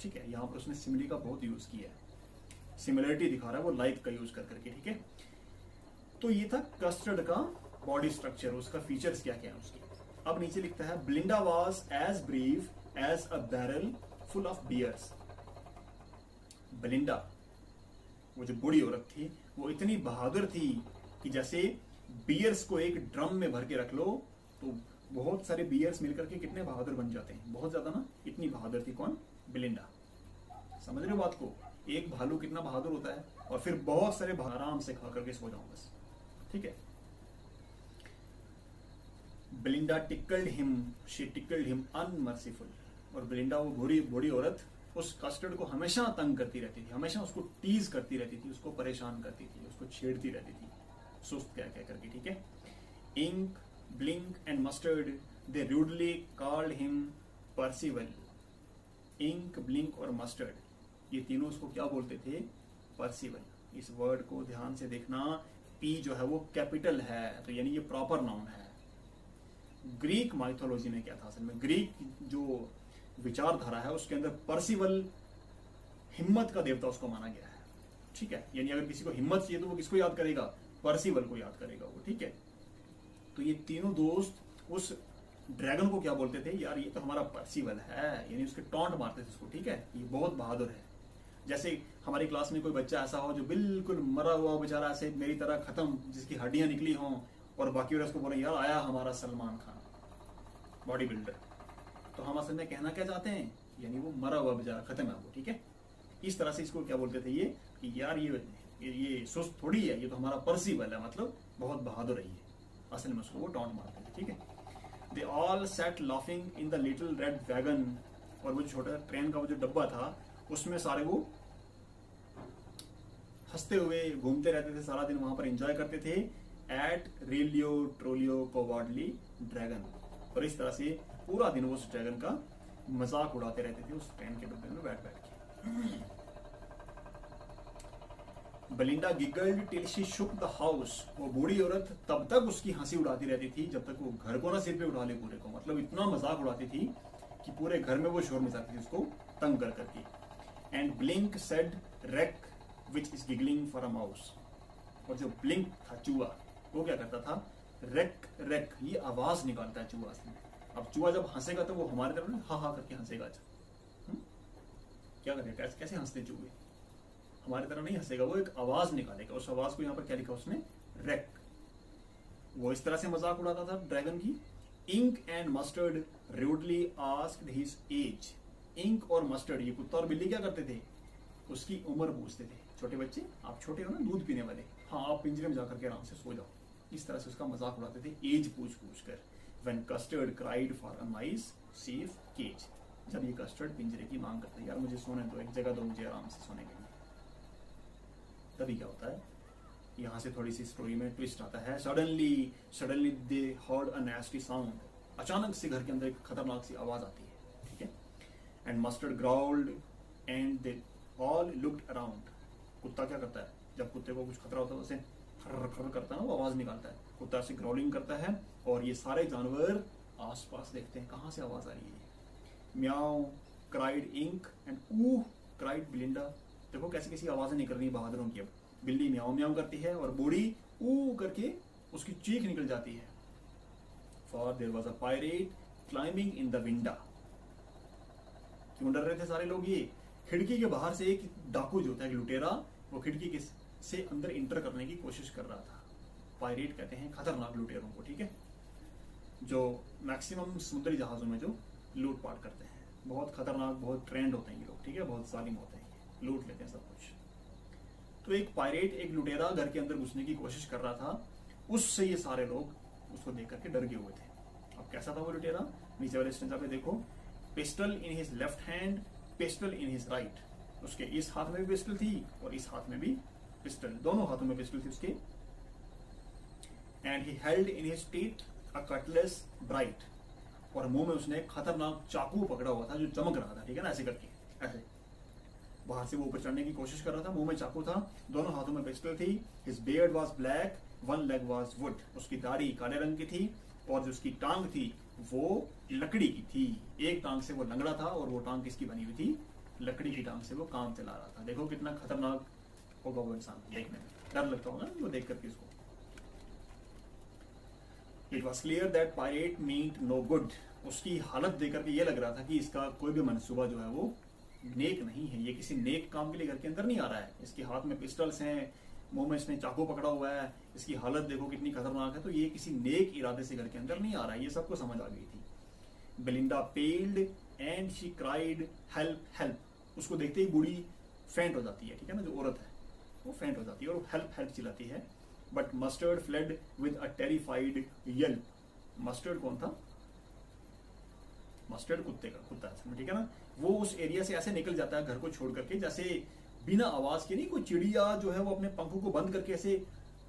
ठीक है। यहाँ पर उसने सिमिली का बहुत यूज किया है, सिमिलरिटी दिखा रहा है वो लाइक का यूज कर करके, ठीक है। तो ये था कस्टर्ड का बॉडी स्ट्रक्चर, उसका फीचर्स क्या क्या है उसके। अब नीचे लिखता है Belinda was as brave as a barrel full of bears. Belinda, वो जो बूढ़ी औरत थी, वो इतनी बहादुर थी कि जैसे बियर्स को एक ड्रम में भर के रख लो तो बहुत सारे बियर्स मिलकर के कितने बहादुर बन जाते हैं, बहुत ज्यादा ना। इतनी बहादुर थी कौन, ब्लिंडा। समझ रहे हो बात को, एक भालू कितना बहादुर होता है, और फिर बहुत सारे आराम से खा करके सो जाऊं बस, ठीक है। Belinda tickled him, she tickled him unmerciful. और ब्लिंडा वो बूढ़ी औरत उस कस्टर्ड को हमेशा तंग करती रहती थी, हमेशा उसको टीज करती रहती थी, उसको परेशान करती थी, उसको छेड़ती रहती थी, सुस्त क्या क्या करके, ठीक है। Ink, Blink and Mustard they rudely called him Percival. Ink, Blink और मस्टर्ड ये तीनों उसको क्या बोलते थे, पर्सिवल। इस वर्ड को ध्यान से देखना, पी जो है वो कैपिटल है, तो यानी ये प्रॉपर नाउन है। ग्रीक माइथोलॉजी में क्या था असल में, ग्रीक जो विचारधारा है उसके अंदर पर्सिवल हिम्मत का देवता उसको माना गया है, ठीक है। यानी अगर किसी को हिम्मत चाहिए तो वो किसको याद करेगा, पर्सिवल को याद करेगा वो, ठीक है। तो ये तीनों दोस्त उस ड्रैगन को क्या बोलते थे, यार ये तो हमारा पर्सिवल है, यानी उसके टॉन्ट मारते थे उसको, ठीक है, ये बहुत बहादुर है। जैसे हमारी क्लास में कोई बच्चा ऐसा हो जो बिल्कुल मरा हुआ बेचारा, ऐसे मेरी तरह खत्म, जिसकी हड्डियां निकली हों, और बाकी वाले उसको बोले यार आया हमारा सलमान खान बॉडी बिल्डर, तो हम असल में कहना क्या चाहते हैं, यानी वो मरा हुआ बेचारा, खत्म है वो, ठीक है। इस तरह से इसको क्या बोलते थे ये, कि यार ये सुस्त थोड़ी है, ये तो हमारा पर्सिवल है, मतलब बहुत बहादुर है ये, असल में उसको वो टॉन्ट मारते थे, ठीक है। They all set laughing in the little red wagon. और वो जो छोटा ट्रेन का वो जो डब्बा था उसमें सारे वो हंसते हुए घूमते रहते थे, सारा दिन वहां पर एंजॉय करते थे। At realio trulio cowardly dragon. और इस तरह से पूरा दिन वो उस ड्रैगन का मजाक उड़ाते रहते थे उस ट्रेन के डब्बे में बैठ बैठ के। Belinda giggled till she shook the house. वो बूढ़ी औरत तब तक उसकी हंसी उड़ाती रहती थी जब तक वो घर को ना सिर पे उठा ले पूरे को, मतलब इतना मजाक उड़ाती थी कि पूरे घर में वो शोर मचाती थी उसको तंग कर करके। And Blink said weeck which is giggling for a mouse. और जो ब्लिंक था चूहा, वो क्या करता था, रेक रेक, ये आवाज निकालता है चूहा से। अब चूहा जब हंसेगा तो वो हमारे तरफ हा हा करके हंसेगा। क्या करेगा, कैसे हंसते चूहे, हमारी तरह नहीं हंसेगा, वो एक आवाज निकालेगा। उस आवाज को यहाँ पर क्या लिखा उसने, रेक। वो इस तरह से मजाक उड़ाता था ड्रैगन की। Ink and Mustard rudely asked his age. Ink और मस्टर्ड, ये कुत्ता और बिल्ली क्या करते थे, उसकी उम्र पूछते थे। छोटे बच्चे, आप छोटे हो ना, दूध पीने वाले, हाँ आप पिंजरे में जाकर के आराम से सो जाओ, इस तरह से उसका मजाक उड़ाते थे एज पूछ पूछ कर। When custard cried for a nice safe cage, जब ये कस्टर्ड पिंजरे की मांग करता है, यार मुझे सोने दो, एक जगह दो मुझे आराम से सोने के लिए, तभी क्या होता है, यहाँ से थोड़ी सी स्टोरी में ट्विस्ट आता है। Suddenly they heard a nasty sound, अचानक से घर के अंदर एक खतरनाक सी आवाज आती है, ठीक है। And Mustard growled and they all looked around. कुत्ता क्या करता है, जब कुत्ते को कुछ खतरा होता है उसे खर खर करता है ना, वो आवाज निकालता है, कुत्ता से ग्राउलिंग करता है, और ये सारे जानवर आसपास देखते हैं कहाँ से आवाज आ रही है। Meow cried Ink and ooh cried Belinda. देखो कैसी कैसी आवाजें निकल रही है बहादुरों की। अब बिल्ली म्याओ म्याओ करती है और बूढ़ी ऊ करके उसकी चीख निकल जाती है। For their was a pirate climbing in the window. क्यों डर रहे थे सारे लोग, ये खिड़की के बाहर से एक डाकू जो होता है, एक लुटेरा, वो खिड़की के से अंदर इंटर करने की कोशिश कर रहा था। पायरेट कहते हैं खतरनाक लुटेरों को, ठीक है, जो मैक्सिमम समुद्री जहाजों में जो लूटपाट करते हैं। बहुत खतरनाक, बहुत ट्रेंड होते हैं ये लोग, ठीक है, बहुत जालिम होते हैं, ये लूट लेते हैं सब कुछ। तो एक पायरेट, एक लुटेरा घर के अंदर घुसने की कोशिश कर रहा था, उससे ये सारे लोग उसको देख करके डर गए हुए थे। अब कैसा था वो लुटेरा, नीचे वाले स्टेंजा पे देखो, pistol in his left hand, pistol in his right. उसके इस हाथ में भी पिस्टल थी और इस हाथ में भी पिस्टल, दोनों हाथों में पिस्टल थी उसके। And he held in his teeth a Cutlass bright, और मुंह में उसने खतरनाक चाकू पकड़ा हुआ था जो चमक रहा था, ठीक है ना, ऐसे करके, ऐसे बाहर से वो ऊपर चढ़ने की कोशिश कर रहा था, मुंह में चाकू था, दोनों हाथों में पिस्टल थी। His beard was black, one leg was would. उसकी दाढ़ी काले रंग की थी और जो उसकी टांग थी वो लकड़ी की थी। एक टांग से वो लंगड़ा था और वो टांग किसकी बनी हुई थी, लकड़ी की टांग से वो काम चला रहा था। देखो कितना खतरनाक होगा वो इंसान, देखने में डर लगता होगा वो देख करके उसको। It was clear that pirate meant no good. उसकी हालत देख करके ये लग रहा था कि इसका कोई भी मनसूबा जो है वो नेक नहीं है, ये किसी नेक काम के लिए घर के अंदर नहीं आ रहा है। इसके हाथ में पिस्टल्स हैं, मुंह में इसने चाकू पकड़ा हुआ है, इसकी हालत देखो कितनी खतरनाक है, तो ये किसी नेक इरादे से घर के अंदर नहीं आ रहा है, ये सबको समझ आ गई थी। Belinda पेल्ड and she cried help help. उसको देखते ही बूढ़ी फेंट हो जाती है, ठीक है ना, जो औरत है वो फेंट हो जाती है और हेल्प हेल्प चिल्लाती है। But mustard fled with a terrified Yelp. Mustard कौन था, मस्टर्ड कुत्ते का कुत्ता है, ठीक है ना, वो उस एरिया से ऐसे निकल जाता है घर को छोड़ करके, जैसे बिना आवाज के, नहीं कोई चिड़िया जो है वो अपने पंखों को बंद करके ऐसे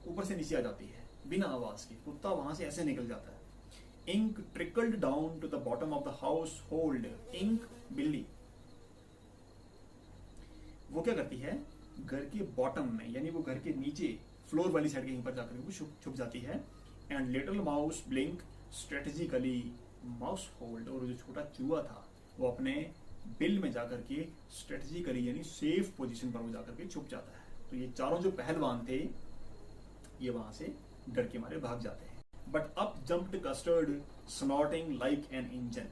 ऊपर से नीचे आ जाती है बिना आवाज के, कुत्ता वहां से ऐसे निकल जाता है। Ink trickled down to the bottom of the household. Ink बिल्ली, वो क्या करती है, घर के बॉटम में, यानी वो घर के नीचे फ्लोर वाली साइड कहीं पर जाकर वो छुप जाती है। And little mouse blink strategically mouse hold. और जो छोटा चूहा था वो अपने बिल में जाकर के स्ट्रेटेजिकली यानी सेफ पोजीशन पर वो जाकर के छुप जाता है। तो ये चारों जो पहलवान थे ये वहां से डर के मारे भाग जाते हैं। But up jumped custard snorting like an engine.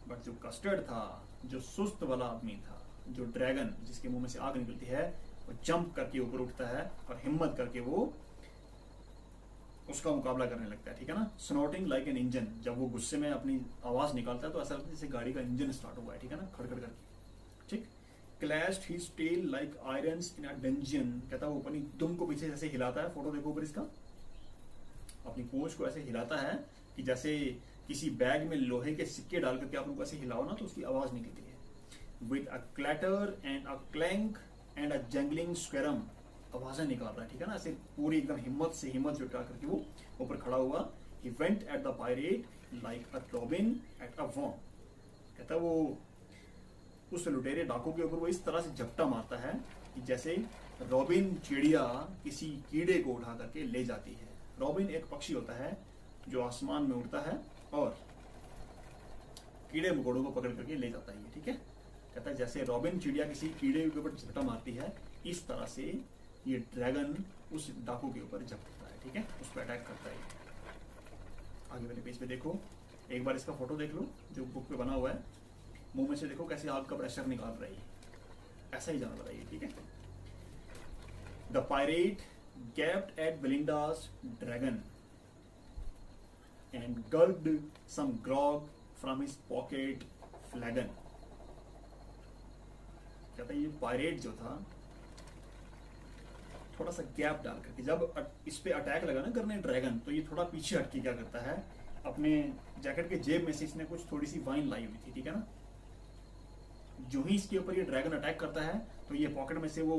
But जो कस्टर्ड था, जो सुस्त वाला आदमी था, जो ड्रैगन जिसके मुंह में से आग निकलती है, वो जंप करके ऊपर उठता है और हिम्मत करके वो उसका मुकाबला करने लगता है, ठीक है ना। स्नॉटिंग लाइक एन इंजन, जब वो गुस्से में अपनी आवाज निकालता है तो ऐसा लगता है जैसे गाड़ी का इंजन स्टार्ट हुआ है, ठीक है ना, खड़खड़ करके, ठीक। Clashed his tail like irons in a dungeon. कहता है वो अपनी दुम को पीछे जैसे हिलाता है, फोटो देखो ऊपर इसका, अपनी पूंछ को ऐसे हिलाता है कि जैसे किसी बैग में लोहे के सिक्के डाल करके आप उनको ऐसे हिलाओ ना तो उसकी आवाज निकलती है। With a clatter and a clank and a jangling squirm. आवाजें निकाल रहा है, ठीक है ना, ऐसे पूरी एकदम हिम्मत से हिम्मत जुटा करके वो ऊपर खड़ा हुआ। He went at the pirate like a robin at a worm। कहता है वो उस लुटेरे डाकू के ऊपर वो इस तरह से झपटा मारता है कि जैसे रॉबिन चिड़िया किसी कीड़े को उठा करके ले जाती है। रॉबिन एक पक्षी होता है जो आसमान में उड़ता है और कीड़े मकोड़ों को पकड़ करके ले जाता है, ठीक है। कहता है जैसे रॉबिन चिड़िया किसी कीड़े के ऊपर झपटा मारती है, इस तरह से ये ड्रैगन उस डाकू के ऊपर झपटता है, ठीक है, उस पर अटैक करता है। आगे वाले पेज पे देखो, एक बार इसका फोटो देख लो जो बुक पे बना हुआ है। मुंह में से देखो कैसे आग का प्रेशर निकाल रही है, ऐसा ही जानवर है ये, ठीक है। The pirate gaped at Belinda's dragon and gulped some grog from his pocket flagon. कहता है ये पायरेट जो था थोड़ा सा गैप डाल करके, जब इस पे अटैक लगा ना करने ड्रैगन, तो ये थोड़ा पीछे हट के क्या करता है, अपने जैकेट के जेब में से इसने कुछ थोड़ी सी वाइन लाई हुई थी, ठीक है ना। जो ही इसके ऊपर ये ड्रैगन अटैक करता है तो ये पॉकेट में से वो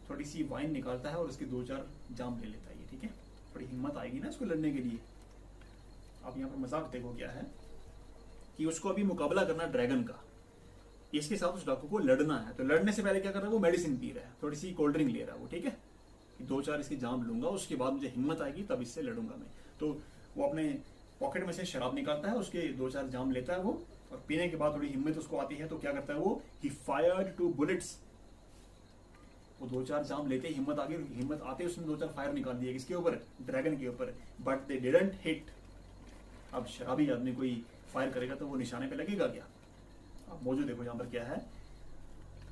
थोड़ी सी वाइन निकालता है और उसके 2-4 जाम ले लेता है ये, ठीक है। थोड़ी हिम्मत आएगी ना इसको लड़ने के लिए। अब यहाँ पर मजाक देखो क्या है कि उसको अभी मुकाबला करना ड्रैगन का, इसके साथ उस डाकू को लड़ना है। तो लड़ने से पहले क्या कर रहा है, वो मेडिसिन पी रहा है, थोड़ी सी कोल्ड ड्रिंक ले रहा है वो, ठीक है। 2-4 इसकी जाम लूंगा, उसके बाद मुझे हिम्मत आएगी तब इससे लड़ूंगा मैं। तो वो अपने पॉकेट में से शराब निकालता है, उसके 2-4 जाम लेता है वो, और पीने के बाद थोड़ी हिम्मत उसको आती है तो क्या करता है वो, ही फायर्ड 2 बुलेट्स। वो 2-4 जाम लेते ही हिम्मत आ गई, हिम्मत आते उसने 2-4 फायर निकाल दिए किसके ऊपर, ड्रैगन के ऊपर, बट दे डिडंट हिट। अब शराबी आदमी कोई फायर करेगा तो वो निशाने पे लगेगा क्या। अब मौजूद देखो यहाँ पर क्या है,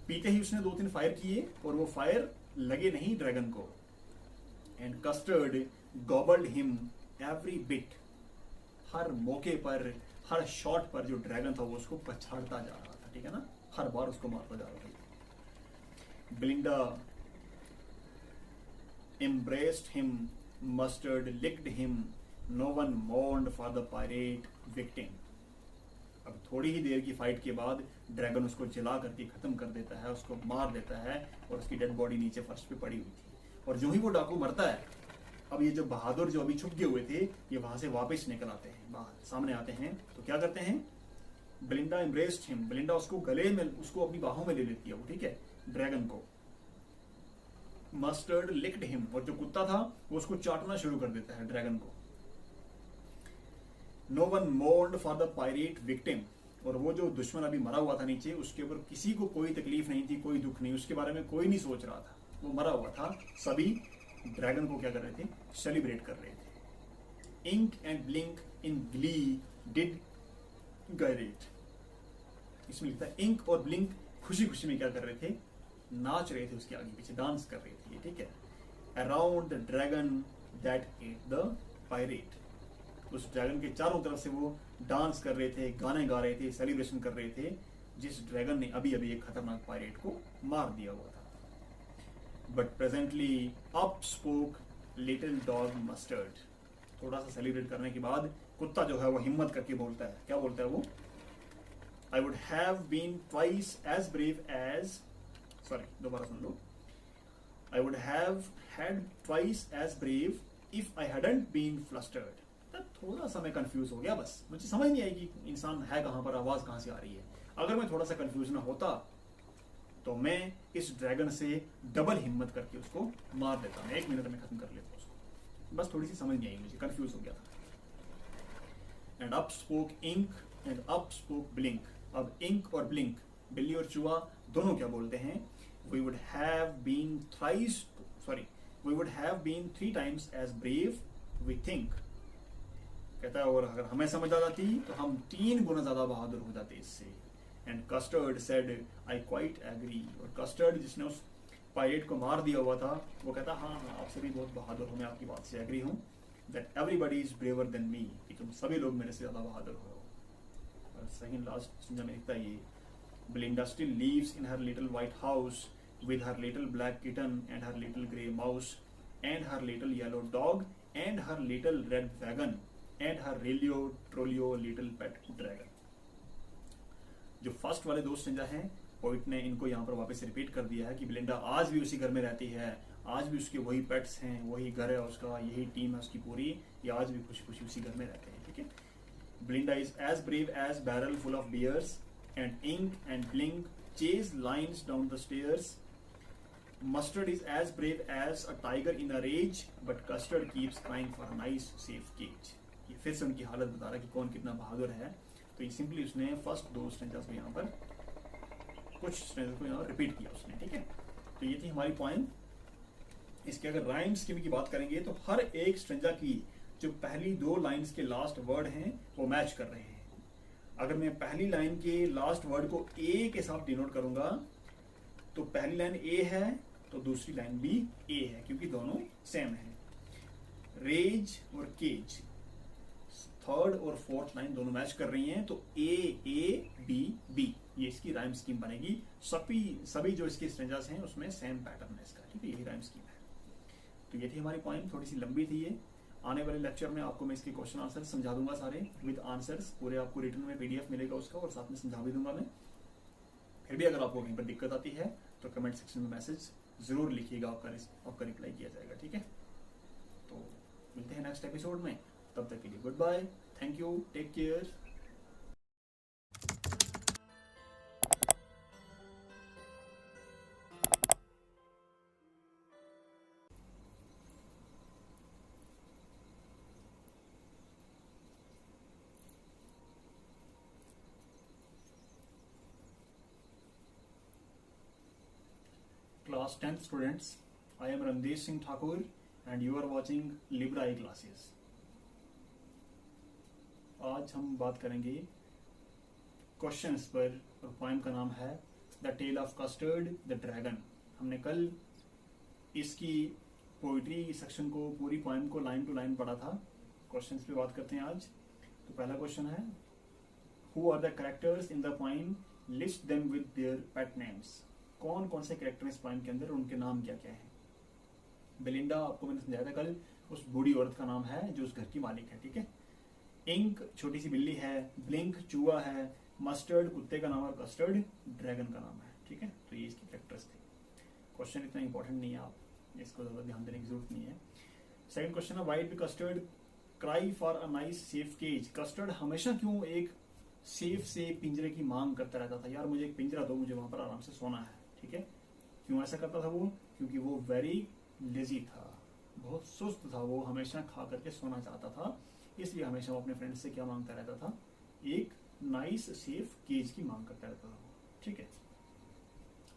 पीते ही उसने 2-3 फायर किए और वो फायर लगे नहीं ड्रैगन को। And Custard gobbled him every bit. हर मौके पर, हर शॉट पर जो ड्रैगन था वो उसको पछाड़ता जा रहा था, ठीक है ना, हर बार उसको मारता जा रहा था। Belinda embraced him, mustard licked him, no one mourned for the pirate victim. अब थोड़ी ही देर की फाइट के बाद ड्रैगन उसको जला करके खत्म कर देता है, उसको मार देता है और उसकी डेड बॉडी नीचे फर्श पे पड़ी हुई थी। और जो ही वो डाकू मरता है, अब ये जो बहादुर जो अभी छुप गए हुए थे ये वहां से वापस निकल आते हैं, बाहर सामने आते हैं। तो क्या करते हैं, बेलिंडा एम्ब्रेस्ड हिम, बेलिंडा उसको गले में, उसको अपनी बाहों में ले लेती है वो, ठीक है, ड्रैगन को। मस्टर्ड लिक्ड हिम, और जो कुत्ता था वो उसको चाटना शुरू कर देता है ड्रैगन को। No one mourned for the pirate victim, और वो जो दुश्मन अभी मरा हुआ था नीचे, उसके ऊपर किसी को कोई तकलीफ नहीं थी, कोई दुख नहीं, उसके बारे में कोई नहीं सोच रहा था, वो मरा हुआ था। सभी ड्रैगन को क्या कर रहे थे, सेलिब्रेट कर रहे थे। Ink and Blink in glee did gyrate, इसमें लिखता है इंक और ब्लिंक खुशी खुशी में क्या कर रहे थे, नाच रहे थे, उसके आगे पीछे डांस कर रहे थे, ठीक है। Around the dragon that at the pirate, उस ड्रैगन के चारों तरफ से वो डांस कर रहे थे, गाने गा रहे थे, सेलिब्रेशन कर रहे थे, जिस ड्रैगन ने अभी अभी एक खतरनाक पायरेट को मार दिया हुआ था। But presently up spoke little dog mustard, थोड़ा सा सेलिब्रेट करने के बाद कुत्ता जो है वो हिम्मत करके बोलता है, क्या बोलता है वो, I would have been twice as brave as, sorry, दोबारा सुन लो, I would have had twice as brave if I hadn't been flustered. थोड़ा सा मैं कंफ्यूज हो गया, बस मुझे समझ नहीं आई कि इंसान है कहां पर, आवाज कहां से आ रही है। अगर मैं थोड़ा सा कंफ्यूज ना होता तो मैं इस ड्रैगन से डबल हिम्मत करके उसको मार देता, मैं 1 मिनट में खत्म कर लेता उसको, बस थोड़ी सी समझ नहीं आई मुझे, कंफ्यूज हो गया था। And up spoke Ink and up spoke Blink, अब इंक और ब्लिंक, बिल्ली और चूहा दोनों क्या बोलते हैं, we would have been 3 times as brave we think, कहता है, और अगर हमें समझ आ जाती तो हम 3 गुना ज्यादा बहादुर हो जाते इससे। And Custard said I quite agree, और कस्टर्ड जिसने उस पायरेट को मार दिया हुआ था वो कहता हाँ हाँ आप सभी बहुत बहादुर हो, मैं आपकी बात से एग्री हूँ, that everybody is braver than me, कि तुम सभी लोग मेरे से ज्यादा बहादुर हो। Second last में लिखता है ये, Belinda still lives in her little white house with her little black kitten and her little grey mouse and her little yellow dog and her little red wagon and her Relio Trolio little pet dragon. जो first वाले 2 stanza हैं, poet ने इनको यहाँ पर वापस repeat कर दिया है कि बेलिंडा आज भी उसी घर में रहती है, आज भी उसके वही पेट्स हैं, वही घर है उसका, यही टीम है उसकी पूरी, ये आज भी खुशी खुशी उसी घर में रहते हैं, ठीक है। Belinda is as brave as barrel full of beers, and Ink and Blink chase lions down the stairs. Mustard is as brave as a tiger in a rage, but Custard keeps crying for a nice safe cage. ये फिर से उनकी हालत बता रहा है कि कौन कितना बहादुर है। तो ये सिंपली उसने फर्स्ट 2 स्टेंजास को यहाँ पर, कुछ स्टेंजास को यहाँ रिपीट किया उसने, ठीक है। तो ये थी हमारी पॉइंट। इसके अगर राइम स्कीम की बात करेंगे तो हर एक स्टेंजा की जो पहली 2 लाइंस के लास्ट वर्ड हैं वो मैच कर रहे हैं। अगर मैं पहली लाइन के लास्ट वर्ड को ए के साथ डिनोट करूंगा तो पहली लाइन ए है तो दूसरी लाइन भी ए है, क्योंकि दोनों सेम है। रेज और केज, थर्ड और फोर्थ लाइन दोनों मैच कर रही हैं, तो ए ए बी बी, ये इसकी राइम स्कीम बनेगी। सभी जो इसके स्ट्रेंजर्स हैं उसमें सेम पैटर्न है इसका, ठीक है, यही राइम स्कीम है। तो ये थी हमारी पोएम, थोड़ी सी लंबी थी ये। आने वाले लेक्चर में आपको मैं इसके क्वेश्चन आंसर समझा दूंगा सारे विद आंसर्स, पूरे आपको रिटर्न में PDF मिलेगा उसका, और साथ में समझा भी दूंगा मैं। फिर भी अगर आपको कहीं पर दिक्कत आती है तो कमेंट सेक्शन में मैसेज जरूर लिखिएगा, आपका रिप्लाई किया जाएगा, ठीक है। तो मिलते हैं नेक्स्ट एपिसोड में, तब तक के लिए good bye, thank you, take care. Class 10th students, I am Randesh Singh Thakur and you are watching Libra I classes. आज हम बात करेंगे क्वेश्चंस पर, और पोएम का नाम है the tale of Custard the dragon. हमने कल इसकी पोइट्री सेक्शन को, पूरी पोएम को लाइन टू लाइन पढ़ा था। क्वेश्चंस पे बात करते हैं आज। तो पहला क्वेश्चन है, who are the characters in the poem, list them with their pet names. कौन कौन से कैरेक्टर इस पोएम के अंदर, उनके नाम क्या क्या है। बेलिंडा, आपको मैंने समझाया था कल, उस बूढ़ी औरत का नाम है जो उस घर की मालिक है, ठीक है। इंक छोटी सी बिल्ली है, ब्लिंक चूहा है, मस्टर्ड कुत्ते का नाम, और कस्टर्ड ड्रैगन का नाम है, ठीक है। तो ये इसकी कैरेक्टर्स थे। क्वेश्चन इतना इंपॉर्टेंट नहीं है, आप इसको ज्यादा ध्यान देने की जरूरत नहीं है। सेकंड क्वेश्चन है, why did Custard cry for a nice safe cage. Custard हमेशा क्यों एक सेफ से पिंजरे की मांग करता रहता था, यार मुझे एक पिंजरा दो, मुझे वहां पर आराम से सोना है, ठीक है। क्यों ऐसा करता था वो, क्योंकि वो वेरी लेजी था, बहुत सुस्त था, वो हमेशा खा करके सोना चाहता था, इसलिए हमेशा वो अपने फ्रेंड से क्या मांगता रहता था, एक नाइस सेफ केज की मांग करता रहता था, ठीक है।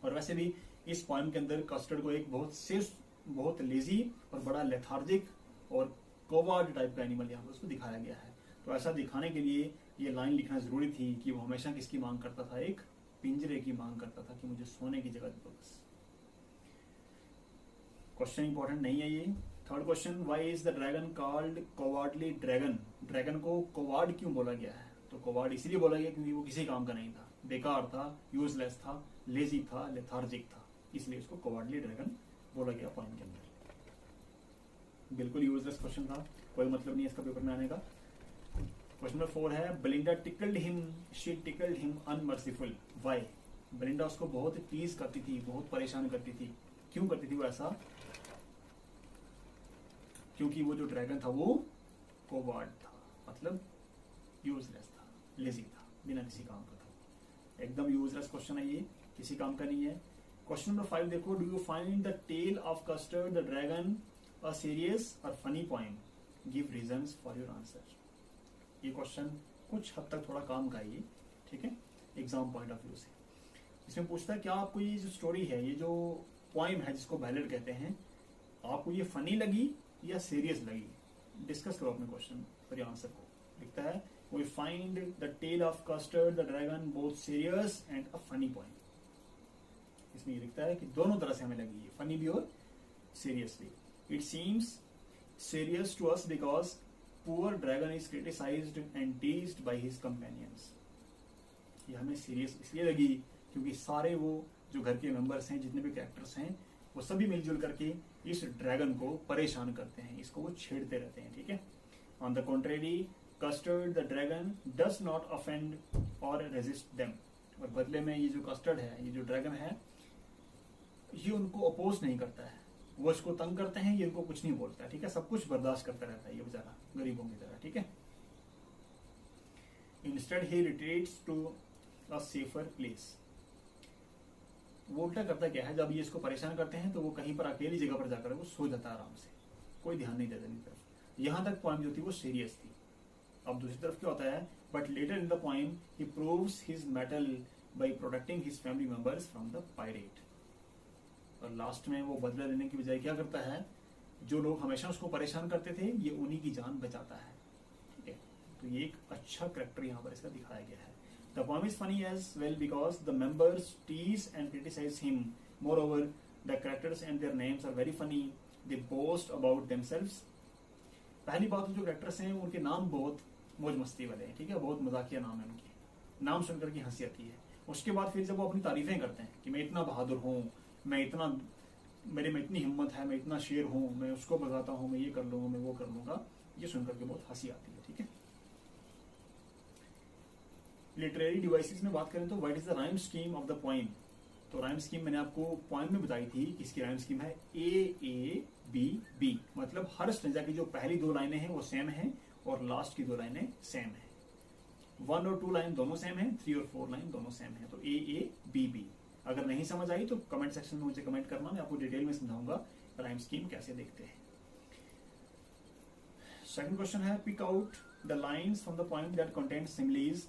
और वैसे भी इस पोएम के अंदर कस्टर्ड को एक बहुत लेजी और बड़ा लेथार्जिक और कोवार्ड टाइप का एनिमल यहाँ पर उसको दिखाया गया है। तो ऐसा दिखाने के लिए ये लाइन लिखना जरूरी थी कि वो हमेशा किसकी मांग करता था, एक पिंजरे की मांग करता था, कि मुझे सोने की जगह दो बस। क्वेश्चन इंपॉर्टेंट नहीं है ये। Third question, why is the dragon called कोवार्डली dragon. Dragon को कोवार्ड क्यों बोला गया है। तो कोवार्ड इसलिए बोला गया क्योंकि वो किसी काम का नहीं था, बेकार था, यूजलेस था, लेजी था, लेथार्जिक था, इसलिए उसको कोवार्डली ड्रैगन बोला गया पोएम के अंदर। बिल्कुल यूजलेस क्वेश्चन था, कोई मतलब नहीं इसका पेपर में आने का। क्वेश्चन नंबर 4 है, Belinda tickled him, she tickled him unmerciful. Why. Belinda उसको बहुत टीज करती थी, बहुत परेशान करती थी। क्यों करती थी वो ऐसा, क्योंकि वो जो ड्रैगन था वो कोवार्ड था, मतलब यूजलेस था, लेजी था, बिना किसी काम का था। एकदम यूजलेस क्वेश्चन है ये, किसी काम का नहीं है। क्वेश्चन नंबर 5 देखो, do you find the tale of Custard the dragon a serious or funny poem, give reasons for your answer. ये क्वेश्चन कुछ हद तक थोड़ा काम का है ये, ठीक है, एग्जाम पॉइंट ऑफ व्यू से। इसमें पूछता है क्या आपको ये जो स्टोरी है, ये जो पोएम है जिसको बैलेड कहते हैं, आपको ये फनी लगी या सीरियस लगी। डिस्कस करो अपने क्वेश्चन पर आंसर को। लिखता है, we find the tale of Custard the dragon both serious and a funny poem. इसमें ये लिखता है कि दोनों तरह से हमें लगी है, फनी भी और सीरियस भी। It seems serious to us because poor dragon is criticized and teased by his companions। ये हमें सीरियस इसलिए लगी क्योंकि सारे वो जो घर के मेंबर्स हैं, जितने भी कैरेक्टर्स हैं, वो सभी मिलजुल करके इस ड्रैगन को परेशान करते हैं, इसको वो छेड़ते रहते हैं, ठीक है। On the contrary, custard the dragon does not offend और रेजिस्ट देम। और बदले में ये जो कस्टर्ड है, ये जो ड्रैगन है, ये उनको अपोज नहीं करता है, वो इसको तंग करते हैं, ये इनको कुछ नहीं बोलता है, ठीक है, सब कुछ बर्दाश्त करता रहता है ये बेचारा गरीबों की तरह, ठीक है। Instead he retreats to a safer place. वो उल्टा करता क्या है, जब ये इसको परेशान करते हैं तो वो कहीं पर अकेली जगह पर जाकर वो सो जाता है आराम से, कोई ध्यान नहीं देता इनकी तरफ। यहां तक पोएम जो थी वो सीरियस थी। अब दूसरी तरफ क्या होता है, but later in the poem he proves his metal by protecting his family members from the pirate. और लास्ट में वो बदला लेने की बजाय क्या करता है, जो लोग हमेशा उसको परेशान करते थे, ये उन्हीं की जान बचाता है, ठीक है। तो ये एक अच्छा कैरेक्टर यहाँ पर इसका दिखाया गया है। The poem is funny as well because the members tease and criticise him. Moreover the characters and their names are very funny, they boast about themselves. पहली बात, जो कैरेक्टर्स हैं उनके नाम बहुत मौज मस्ती वाले हैं, ठीक है, बहुत मजाकिया नाम है उनके। नाम सुनकर के हंसी आती है। उसके बाद फिर जब वो अपनी तारीफें करते हैं कि मैं इतना बहादुर हूँ, मैं इतना, मेरे में इतनी हिम्मत है, मैं इतना शेर हूँ, मैं उसको भगाता हूँ, मैं ये कर लूंगा, मैं वो कर लूंगा, ये सुनकर के बहुत हंसी आती है। ठीक है। लिटरेरी डिवाइसेस में बात करें तो what is the rhyme scheme of the poem. तो राइम स्कीम मैंने आपको पोइम में बताई थी कि इसकी राइम स्कीम है ए बी बी, मतलब हर स्टेंजा की जो पहली 2 लाइनें हैं वो सेम है और लास्ट की 2 लाइनें सेम है। 1 और 2 लाइन दोनों सेम है, 3 और 4 लाइन दोनों सेम है। तो ए बी बी। अगर नहीं समझ आई तो कमेंट सेक्शन में मुझे कमेंट करना, मैं आपको डिटेल में समझाऊंगा राइम स्कीम कैसे देखते हैं। Second question is pick out the lines from the poem that contain similes.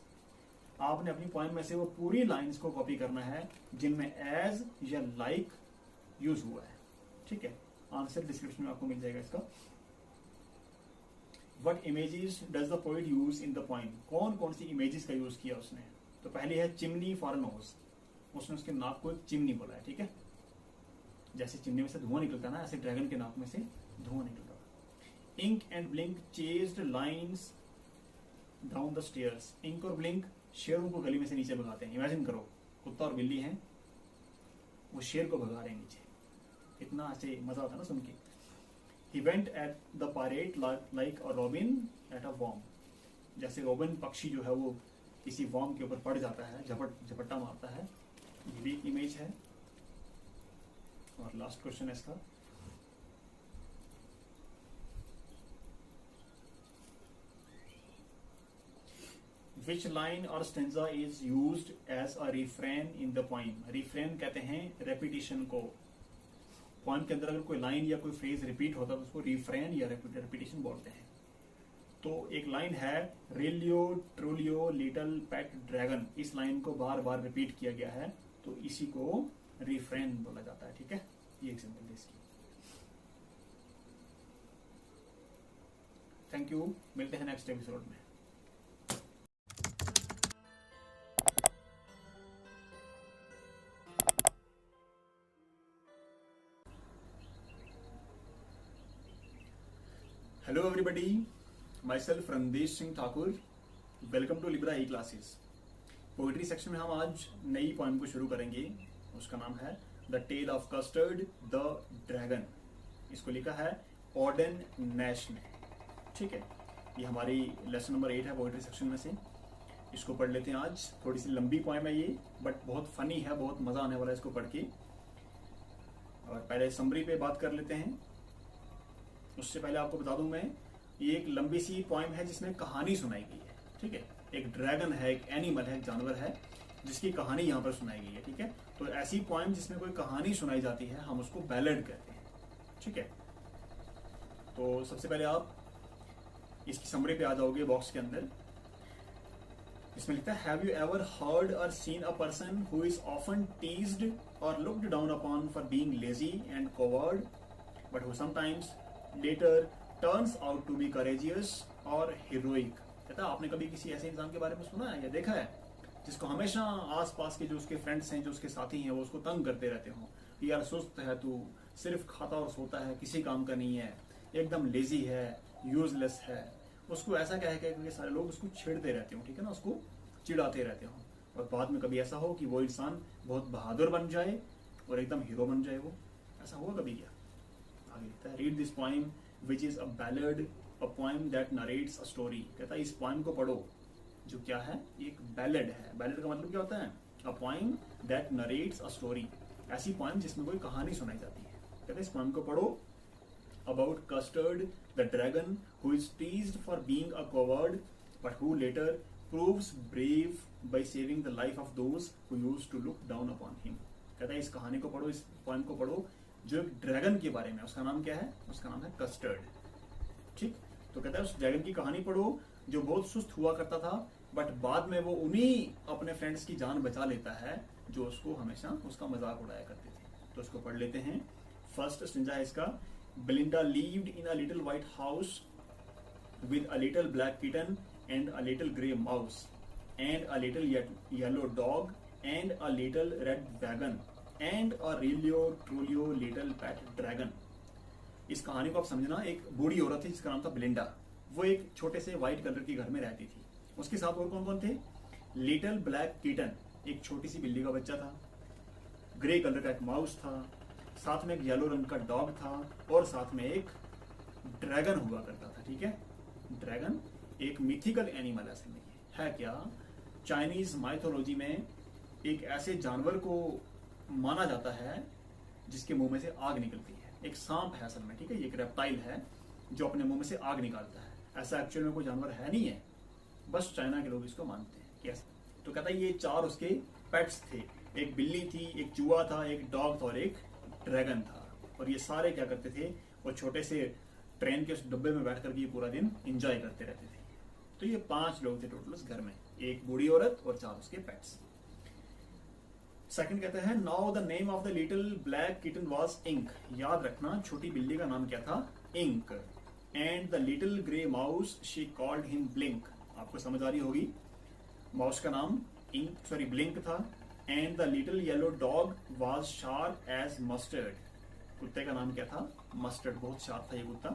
आपने अपनी पोएम में से वो पूरी लाइंस को कॉपी करना है जिनमें एज या लाइक यूज हुआ है। ठीक है। आंसर डिस्क्रिप्शन में आपको मिल जाएगा इसका। What images does the poet use in the poem? कौन कौन सी इमेजेस का यूज किया उसने। तो पहली है चिमनी फॉर नोज, उसने उसके नाक को एक चिमनी बोला है। ठीक है। जैसे चिमनी में से धुआं निकलता है ना, ऐसे ड्रैगन के नाक में से धुआं निकलता है। Ink and Blink chased lions down the stairs. Ink और ब्लिंक शेरों को गली में से नीचे भगाते हैं। इमेजिन करो कुत्ता और बिल्ली हैं, वो शेर को भगा रहे हैं नीचे। इतना अच्छे मजा आता है ना सुन के। He went at the parrot like a robin at a worm. जैसे रोबिन पक्षी जो है वो किसी वॉर्म के ऊपर पड़ जाता है, झपट्टा मारता है। ये भी इमेज है। और लास्ट क्वेश्चन है इसका। Which line or stanza is used as a refrain in the poem? Refrain कहते हैं रेपिटेशन को। पोएम के अंदर अगर कोई लाइन या कोई फ्रेज रिपीट होता है तो उसको रिफ्रेन या रेपिटेशन बोलते हैं। तो एक लाइन है रेलियो ट्रोलियो लिटिल पेट ड्रैगन। इस लाइन को बार बार रिपीट किया गया है तो इसी को रिफ्रेन बोला जाता है। ठीक है। ये एग्जांपल है इसकी। थैंक यू, मिलते हैं नेक्स्ट एपिसोड में। Hello everybody, myself Randesh Singh Thakur. Welcome to Libra e classes. Poetry section में हम आज नई पोएम को शुरू करेंगे। उसका नाम है the tale of Custard the dragon. इसको लिखा है ऑर्डन नैश ने। ठीक है। ये हमारी लेसन नंबर 8 है पोइट्री सेक्शन में से। इसको पढ़ लेते हैं आज। थोड़ी सी लंबी पोएम है ये, बट बहुत फनी है, बहुत मजा आने वाला है इसको पढ़ के। और पहले समरी पे बात कर लेते हैं। उससे पहले आपको बता दूं मैं, ये एक लंबी सी पोएम है जिसमें कहानी सुनाई गई है। ठीक है। एक ड्रैगन है, एक एनिमल है, एक जानवर है जिसकी कहानी यहाँ पर सुनाई गई है। ठीक है। तो ऐसी पोएम जिसमें कोई कहानी सुनाई जाती है हम उसको बैलेड कहते हैं। ठीक है। तो सबसे पहले आप इसकी समरी पे आ जाओगे बॉक्स के अंदर। इसमें लिखता है have you ever heard or seen a person who is often teased or looked down upon for being lazy and coward but who sometimes later turns out to be courageous or heroic. कहता है आपने कभी किसी ऐसे इंसान के बारे में सुना है या देखा है जिसको हमेशा आसपास के जो उसके फ्रेंड्स हैं, जो उसके साथी हैं, वो उसको तंग करते रहते हो कि यार सुस्त है तू, सिर्फ खाता और सोता है, किसी काम का नहीं है, एकदम लेजी है, यूजलेस है। उसको ऐसा कह के सारे लोग उसको छेड़ते रहते हो। ठीक है ना, उसको चिढ़ाते रहते हो। और बाद में कभी ऐसा हो कि वो इंसान बहुत बहादुर बन जाए और एकदम हीरो बन जाए। वो ऐसा हुआ कभी क्या? आगे लिखता है read this poem which is a ballad, a poem that narrates a story. कहता है इस पोएम को पढ़ो जो क्या है, एक बैलेड है। बैलेड का मतलब क्या होता है? A poem that narrates a story. ऐसी पोएम जिसमें कोई कहानी सुनाई जाती है। कहता है इस पोएम को पढ़ो about Custard the dragon who is teased for being a coward but who later proves brave by saving the life of those who used to look down upon him. कहता है इस कहानी को पढ़ो, इस पोएम को पढ़ो जो एक ड्रैगन के बारे में। उसका नाम क्या है? उसका नाम है कस्टर्ड। ठीक। तो कहता है उस ड्रैगन की कहानी पढ़ो जो बहुत सुस्त हुआ करता था बट बाद में वो उन्हीं अपने फ्रेंड्स की जान बचा लेता है जो उसको हमेशा उसका मजाक उड़ाया करते थे। तो उसको पढ़ लेते हैं। फर्स्ट स्टेंजा है इसका। Belinda lived in a little white house with a little black kitten and a little grey mouse and a little yellow dog and a little red wagon and a realio trulio little pet dragon. इस कहानी को आप समझना, एक बूढ़ी औरत थी जिसका नाम था बेलिंडा। वो एक छोटे से व्हाइट कलर के घर में रहती थी। उसके साथ और कौन कौन थे? लिटिल ब्लैक किटन, एक छोटी सी बिल्ली का बच्चा था। ग्रे कलर का एक माउस था, साथ में एक येलो रंग का डॉग था, और साथ में एक ड्रैगन हुआ करता था। ठीक है, ड्रैगन एक मिथिकल एनिमल असल में है क्या, चाइनीज माइथोलॉजी में एक ऐसे जानवर को माना जाता है जिसके मुंह में से आग निकलती है। एक सांप है असल में, ठीक है, ये एक रेप्टाइल है जो अपने मुंह में से आग निकालता है। ऐसा एक्चुअल में कोई जानवर है नहीं है, बस चाइना के लोग इसको मानते हैं कि ऐसा। तो कहता है ये 4 उसके पेट्स थे, एक बिल्ली थी, एक चूहा था, एक डॉग था और एक ड्रैगन था। और ये सारे क्या करते थे, वो छोटे से ट्रेन के उस डब्बे में बैठ करके ये पूरा दिन एंजॉय करते रहते थे। तो ये 5 लोग थे टोटल उस घर में, एक बूढ़ी औरत और 4 उसके पेट्स। सेकंड कहता है now the name of the little black kitten was Ink. याद रखना छोटी बिल्ली का नाम क्या था, Ink. And the little grey mouse she called him Blink. आपको समझ आ रही होगी, माउस का नाम ब्लिंक था। And the little yellow dog was sharp as Mustard. कुत्ते का नाम क्या था, मस्टर्ड, बहुत शार्प था ये कुत्ता।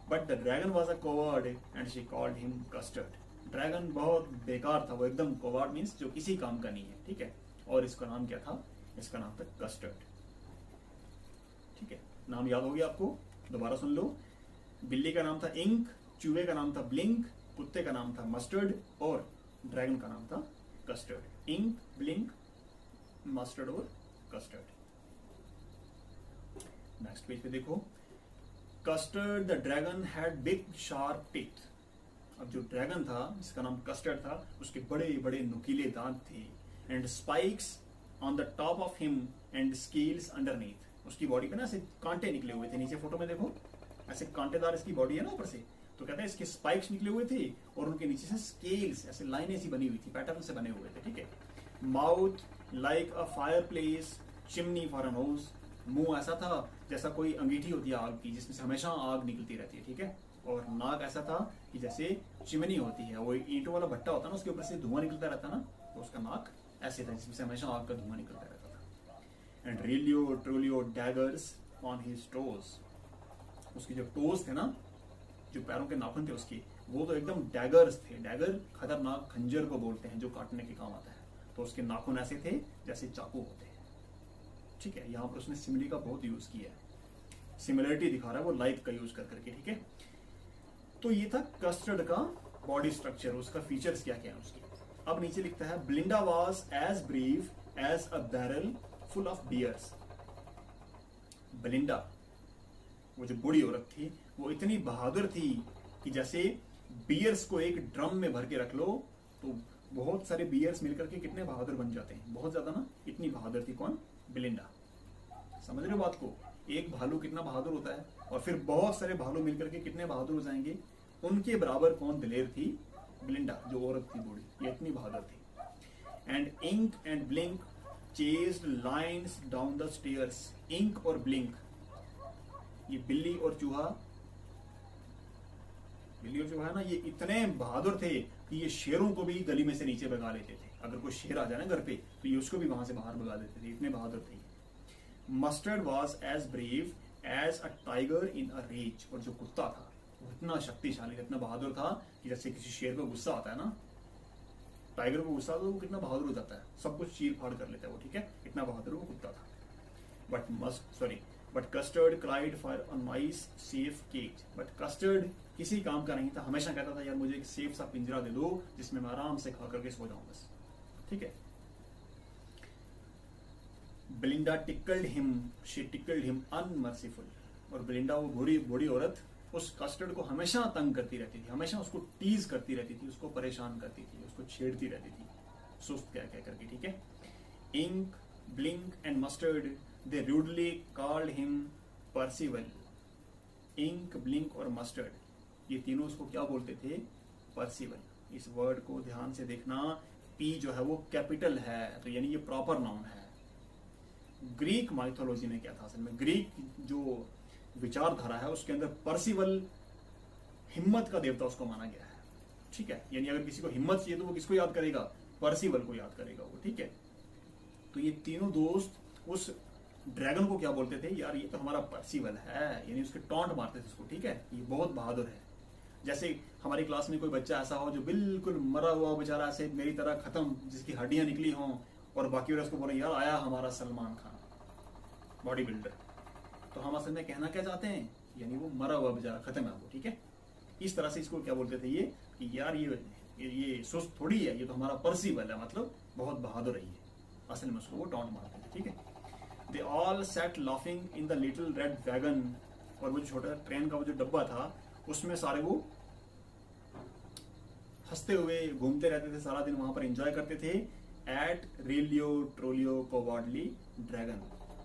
But the dragon was a coward and she called him custard. Dragon बहुत बेकार था, वो एकदम कोवर्ड मीन्स जो किसी काम का नहीं है, ठीक है। और इसका नाम क्या था, इसका नाम था कस्टर्ड। ठीक है, नाम याद हो गया आपको, दोबारा सुन लो। बिल्ली का नाम था इंक, चूहे का नाम था ब्लिंक, कुत्ते का नाम था मस्टर्ड और ड्रैगन का नाम था कस्टर्ड। इंक, ब्लिंक, मस्टर्ड और कस्टर्ड। नेक्स्ट पेज पे देखो, custard the dragon had big sharp teeth. अब जो ड्रैगन था जिसका नाम कस्टर्ड था, उसके बड़े बड़े नुकीले दांत थे। And spikes on the top of him and scales underneath. उसकी बॉडी पे ना ऐसे कांटे निकले हुए थे, नीचे फोटो में देखो ऐसे कांटेदार इसकी बॉडी है ना ऊपर से। तो कहते हैं इसके स्पाइक्स निकले हुए थे और उनके नीचे से स्केल्स ऐसे लाइनें सी बनी हुई थी, पैटर्न से बने हुए थे। ठीक है, mouth like a fire place chimney for a knows. मुंह ऐसा था जैसा कोई अंगीठी होती है आग की, जिसमें से हमेशा आग निकलती रहती है। ठीक है, और नाक ऐसा था कि जैसे चिमनी होती है, वो ईंटों वाला भट्टा होता है ना, उसके ऊपर से धुआं निकलता रहता ना, तो उसका नाक ऐसे था जिसमें से हमेशा आग का धुआं निकलता रहता था। And realio trulio daggers on his toes. उसके जो टोज थे ना, जो पैरों के नाखून थे उसके, वो तो एकदम डैगर्स थे। डैगर खतरनाक खंजर को बोलते हैं जो काटने के काम आता है। तो उसके नाखून ऐसे थे जैसे चाकू होते हैं। ठीक है, यहाँ पर उसने सिमिली का बहुत यूज किया है, सिमिलरिटी दिखा रहा है वो लाइक का यूज कर करके। ठीक है, तो ये था कस्टर्ड का बॉडी स्ट्रक्चर, उसका फीचर्स क्या क्या है उसके। अब नीचे लिखता है Belinda was as brave as a barrel full of bears. Belinda, वो जो बूढ़ी औरत थी, वो इतनी बहादुर थी कि जैसे बियर्स को एक ड्रम में भर के रख लो तो बहुत सारे बियर्स मिलकर के कितने बहादुर बन जाते हैं, बहुत ज्यादा ना। इतनी बहादुर थी कौन, ब्लिंडा। समझ रहे हो बात को, एक भालू कितना बहादुर होता है, और फिर बहुत सारे भालू मिलकर के कितने बहादुर हो जाएंगे। उनके बराबर कौन दिलेर थी, ब्लिंडा, जो औरत थी बूढ़ी, ये इतनी बहादुर थी। And Ink and Blink chased lions down the stairs. Ink और ब्लिंक, ये बिल्ली और चूहा है ना, ये इतने बहादुर थे कि ये शेरों को भी गली में से नीचे भगा लेते थे। अगर कोई शेर आ जाए ना घर पे तो ये उसको भी वहां से बाहर भगा देते थे, इतने बहादुर थे। Mustard was as brave as a tiger in a rage. और जो कुत्ता था वो इतना शक्तिशाली, इतना बहादुर था कि जैसे किसी शेर को गुस्सा आता है ना, टाइगर को गुस्सा तो वो कितना बहादुर हो जाता है, सब कुछ चीर फाड़ कर लेता है वो। ठीक है, इतना बहादुर वो कुत्ता था। But Custard cried for a nice safe cage. But Custard किसी काम का नहीं था, हमेशा कहता था यार मुझे एक सेफ सा पिंजरा दे दो जिसमें मैं आराम से खा करके सो जाऊं बस। ठीक है, ब्लिंडा टिकल्ड हिम अनमर्सीफुल। और ब्लिंडा, वो बूढ़ी औरत, उस कस्टर्ड को हमेशा तंग करती रहती थी, हमेशा उसको टीज करती रहती थी, उसको परेशान करती थी, उसको छेड़ती रहती थी, सुस्त क्या क्या करके। ठीक है, Ink, Blink and Mustard they rudely called him Percival. Ink, Blink और मस्टर्ड, ये तीनों उसको क्या बोलते थे, पर्सिवल। इस वर्ड को ध्यान से देखना, पी जो है वो कैपिटल है, तो यानी ये प्रॉपर नाउन है। ग्रीक माइथोलॉजी में क्या था असल में, ग्रीक जो विचारधारा है उसके अंदर पर्सिवल हिम्मत का देवता उसको माना गया है। ठीक है, यानी अगर किसी को हिम्मत चाहिए तो वो किसको याद करेगा, पर्सिवल को याद करेगा वो। ठीक है, तो ये तीनों दोस्त उस ड्रैगन को क्या बोलते थे, यार ये तो हमारा पर्सिवल है, यानी उसके टॉन्ट मारते थे उसको। ठीक है, ये बहुत बहादुर है। जैसे हमारी क्लास में कोई बच्चा ऐसा हो जो बिल्कुल मरा हुआ बेचारा, ऐसे मेरी तरह खत्म, जिसकी हड्डियां निकली हों, और बाकी वाले उसको बोले यार आया हमारा सलमान खान बॉडी बिल्डर, तो हम असल में कहना क्या चाहते हैं, यानी वो मरा हुआ बेचारा, खत्म है वो, ठीक है। इस तरह से इसको क्या बोलते थे ये कि यार ये सुस्त थोड़ी है, ये तो हमारा पर्सिबल है, मतलब बहुत बहादुर है ये, असल में उसको वो टॉन्ट मारते थे, ठीक है। They all sat laughing in the little red wagon, और वो जो छोटा ट्रेन का वो जो डब्बा था उसमें सारे वो हंसते हुए घूमते रहते थे, सारा दिन वहां पर एंजॉय करते थे। At realio trulio cowardly dragon,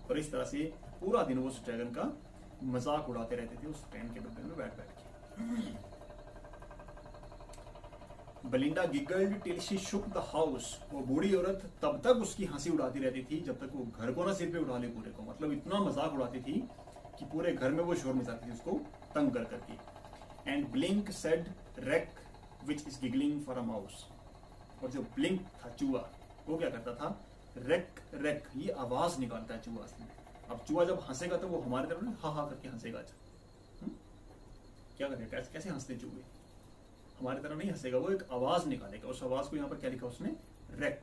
और इस तरह से पूरा दिन वो उस ड्रैगन का मजाक उड़ाते रहते थे उस ट्रेन के डब्बे में बैठ बैठ के। Belinda giggled till she shook the house, वो बूढ़ी औरत तब तक उसकी हंसी उड़ाती रहती थी जब तक वो घर को ना सिर पे उठा ले पूरे को, मतलब इतना मजाक उड़ाती थी कि पूरे घर में वो शोर मचाती थी उसको तंग कर करके। And Blink said weeck which is giggling for a mouse, और जो ब्लिंक था चूहा, वो क्या करता था, रेक रेक, ये आवाज निकालता है चूहा से। अब चूहा जब हंसेगा तो वो हमारे तरफ हा हा करके हंसेगा, क्या करेगा, कैसे हंसते चूहे, हमारी तरह नहीं हंसेगा, वो एक आवाज निकालेगा, उस आवाज को यहाँ पर क्या लिखा उसने, रेक।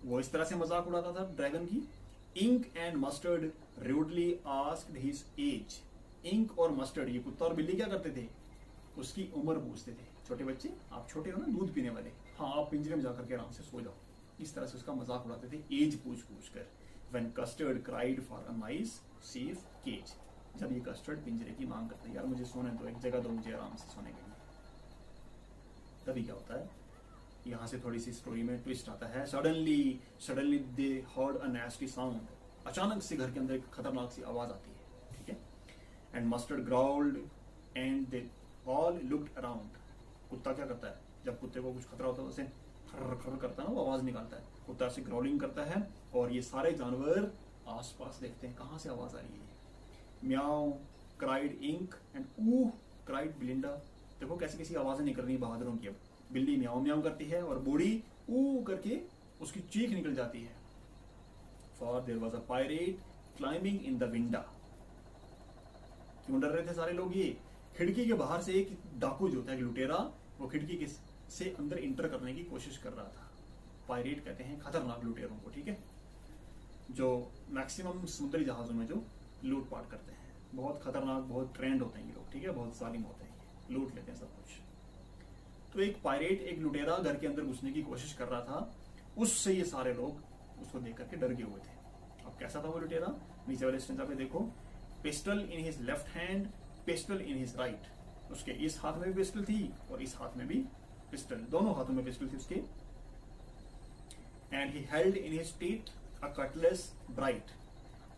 वो इस तरह से मजाक उड़ाता था ड्रैगन की। Ink and Mustard rudely asked his age, Ink और मस्टर्ड, ये कुत्ता और बिल्ली क्या करते थे, उसकी उम्र पूछते थे। छोटे बच्चे, आप छोटे हो ना, दूध पीने वाले, हाँ आप पिंजरे में जाकर के आराम से सो जाओ, इस तरह से उसका मजाक उड़ाते थे एज पूछ पूछ कर। When Custard cried for a nice safe cage, जब ये कस्टर्ड पिंजरे की मांग करते हैं, यार मुझे सोने दो, एक जगह दो मुझे आराम से सोने के लिए, तभी क्या होता है, यहाँ से थोड़ी सी स्टोरी में ट्विस्ट आता है। Suddenly they heard a nasty sound, अचानक से घर के अंदर एक खतरनाक सी आवाज आती है, ठीक है। And Mustard growled and they all looked around, कुत्ता क्या करता है, जब कुत्ते को कुछ खतरा होता है उसे खर खर करता है ना, वो आवाज निकालता है, कुत्ता से ग्राउलिंग करता है, और ये सारे जानवर आसपास देखते हैं कहाँ से आवाज आ रही है। Meow cried Ink and ooh cried Belinda, देखो कैसी कैसी आवाजें निकल रही बहादुरों की। अब बिल्ली म्याओ म्याओ करती है और बूढ़ी ऊ करके उसकी चीख निकल जाती है। For their was a pirate climbing in the window, क्यों डर रहे थे सारे लोग, ये खिड़की के बाहर से एक डाकू जो होता है, लुटेरा, वो खिड़की के से अंदर इंटर करने की कोशिश कर रहा था। पायरेट कहते हैं खतरनाक लुटेरों को, ठीक है, जो मैक्सिमम समुद्री जहाजों में जो लूटपाट करते हैं, बहुत खतरनाक, बहुत ट्रेंड होते हैं ये लोग, ठीक है, बहुत जालिम होते हैं, लूट लेते हैं सब कुछ। तो एक पायरेट, एक लुटेरा घर के अंदर घुसने की कोशिश कर रहा था, उससे ये सारे लोग उसको देख करके डर गए हुए थे। अब कैसा था वो लुटेरा, नीचे वाले स्टेंजा पे देखो, pistol in his left hand pistol in his right, उसके इस हाथ में भी पिस्टल थी और इस हाथ में भी पिस्टल, दोनों हाथों में पिस्टल थी उसके। And he held in his teeth a Cutlass bright,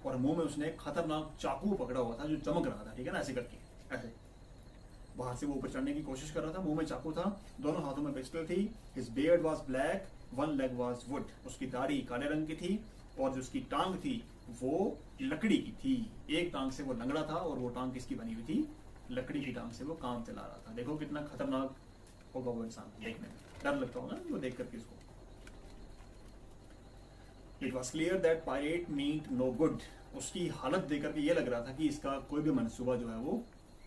और मुंह में उसने खतरनाक चाकू पकड़ा हुआ था जो चमक रहा था, ठीक है ना, ऐसे करके, ऐसे बाहर से वो ऊपर चढ़ने की कोशिश कर रहा था, मुंह में चाकू था, दोनों हाथों में पिस्टल थी। His beard was black, one leg was would, उसकी दाढ़ी काले रंग की थी और जो उसकी टांग थी वो लकड़ी की थी, एक टांग से वो लंगड़ा था और वो टांग किसकी बनी हुई थी, लकड़ी की टांग से वो काम चला रहा था। देखो कितना खतरनाक होगा वो इंसान, देखने में डर लगता होगा वो देख करके इसको। It was clear that pirate meant no good, उसकी हालत देख करके ये लग रहा था कि इसका कोई भी मंसूबा जो है वो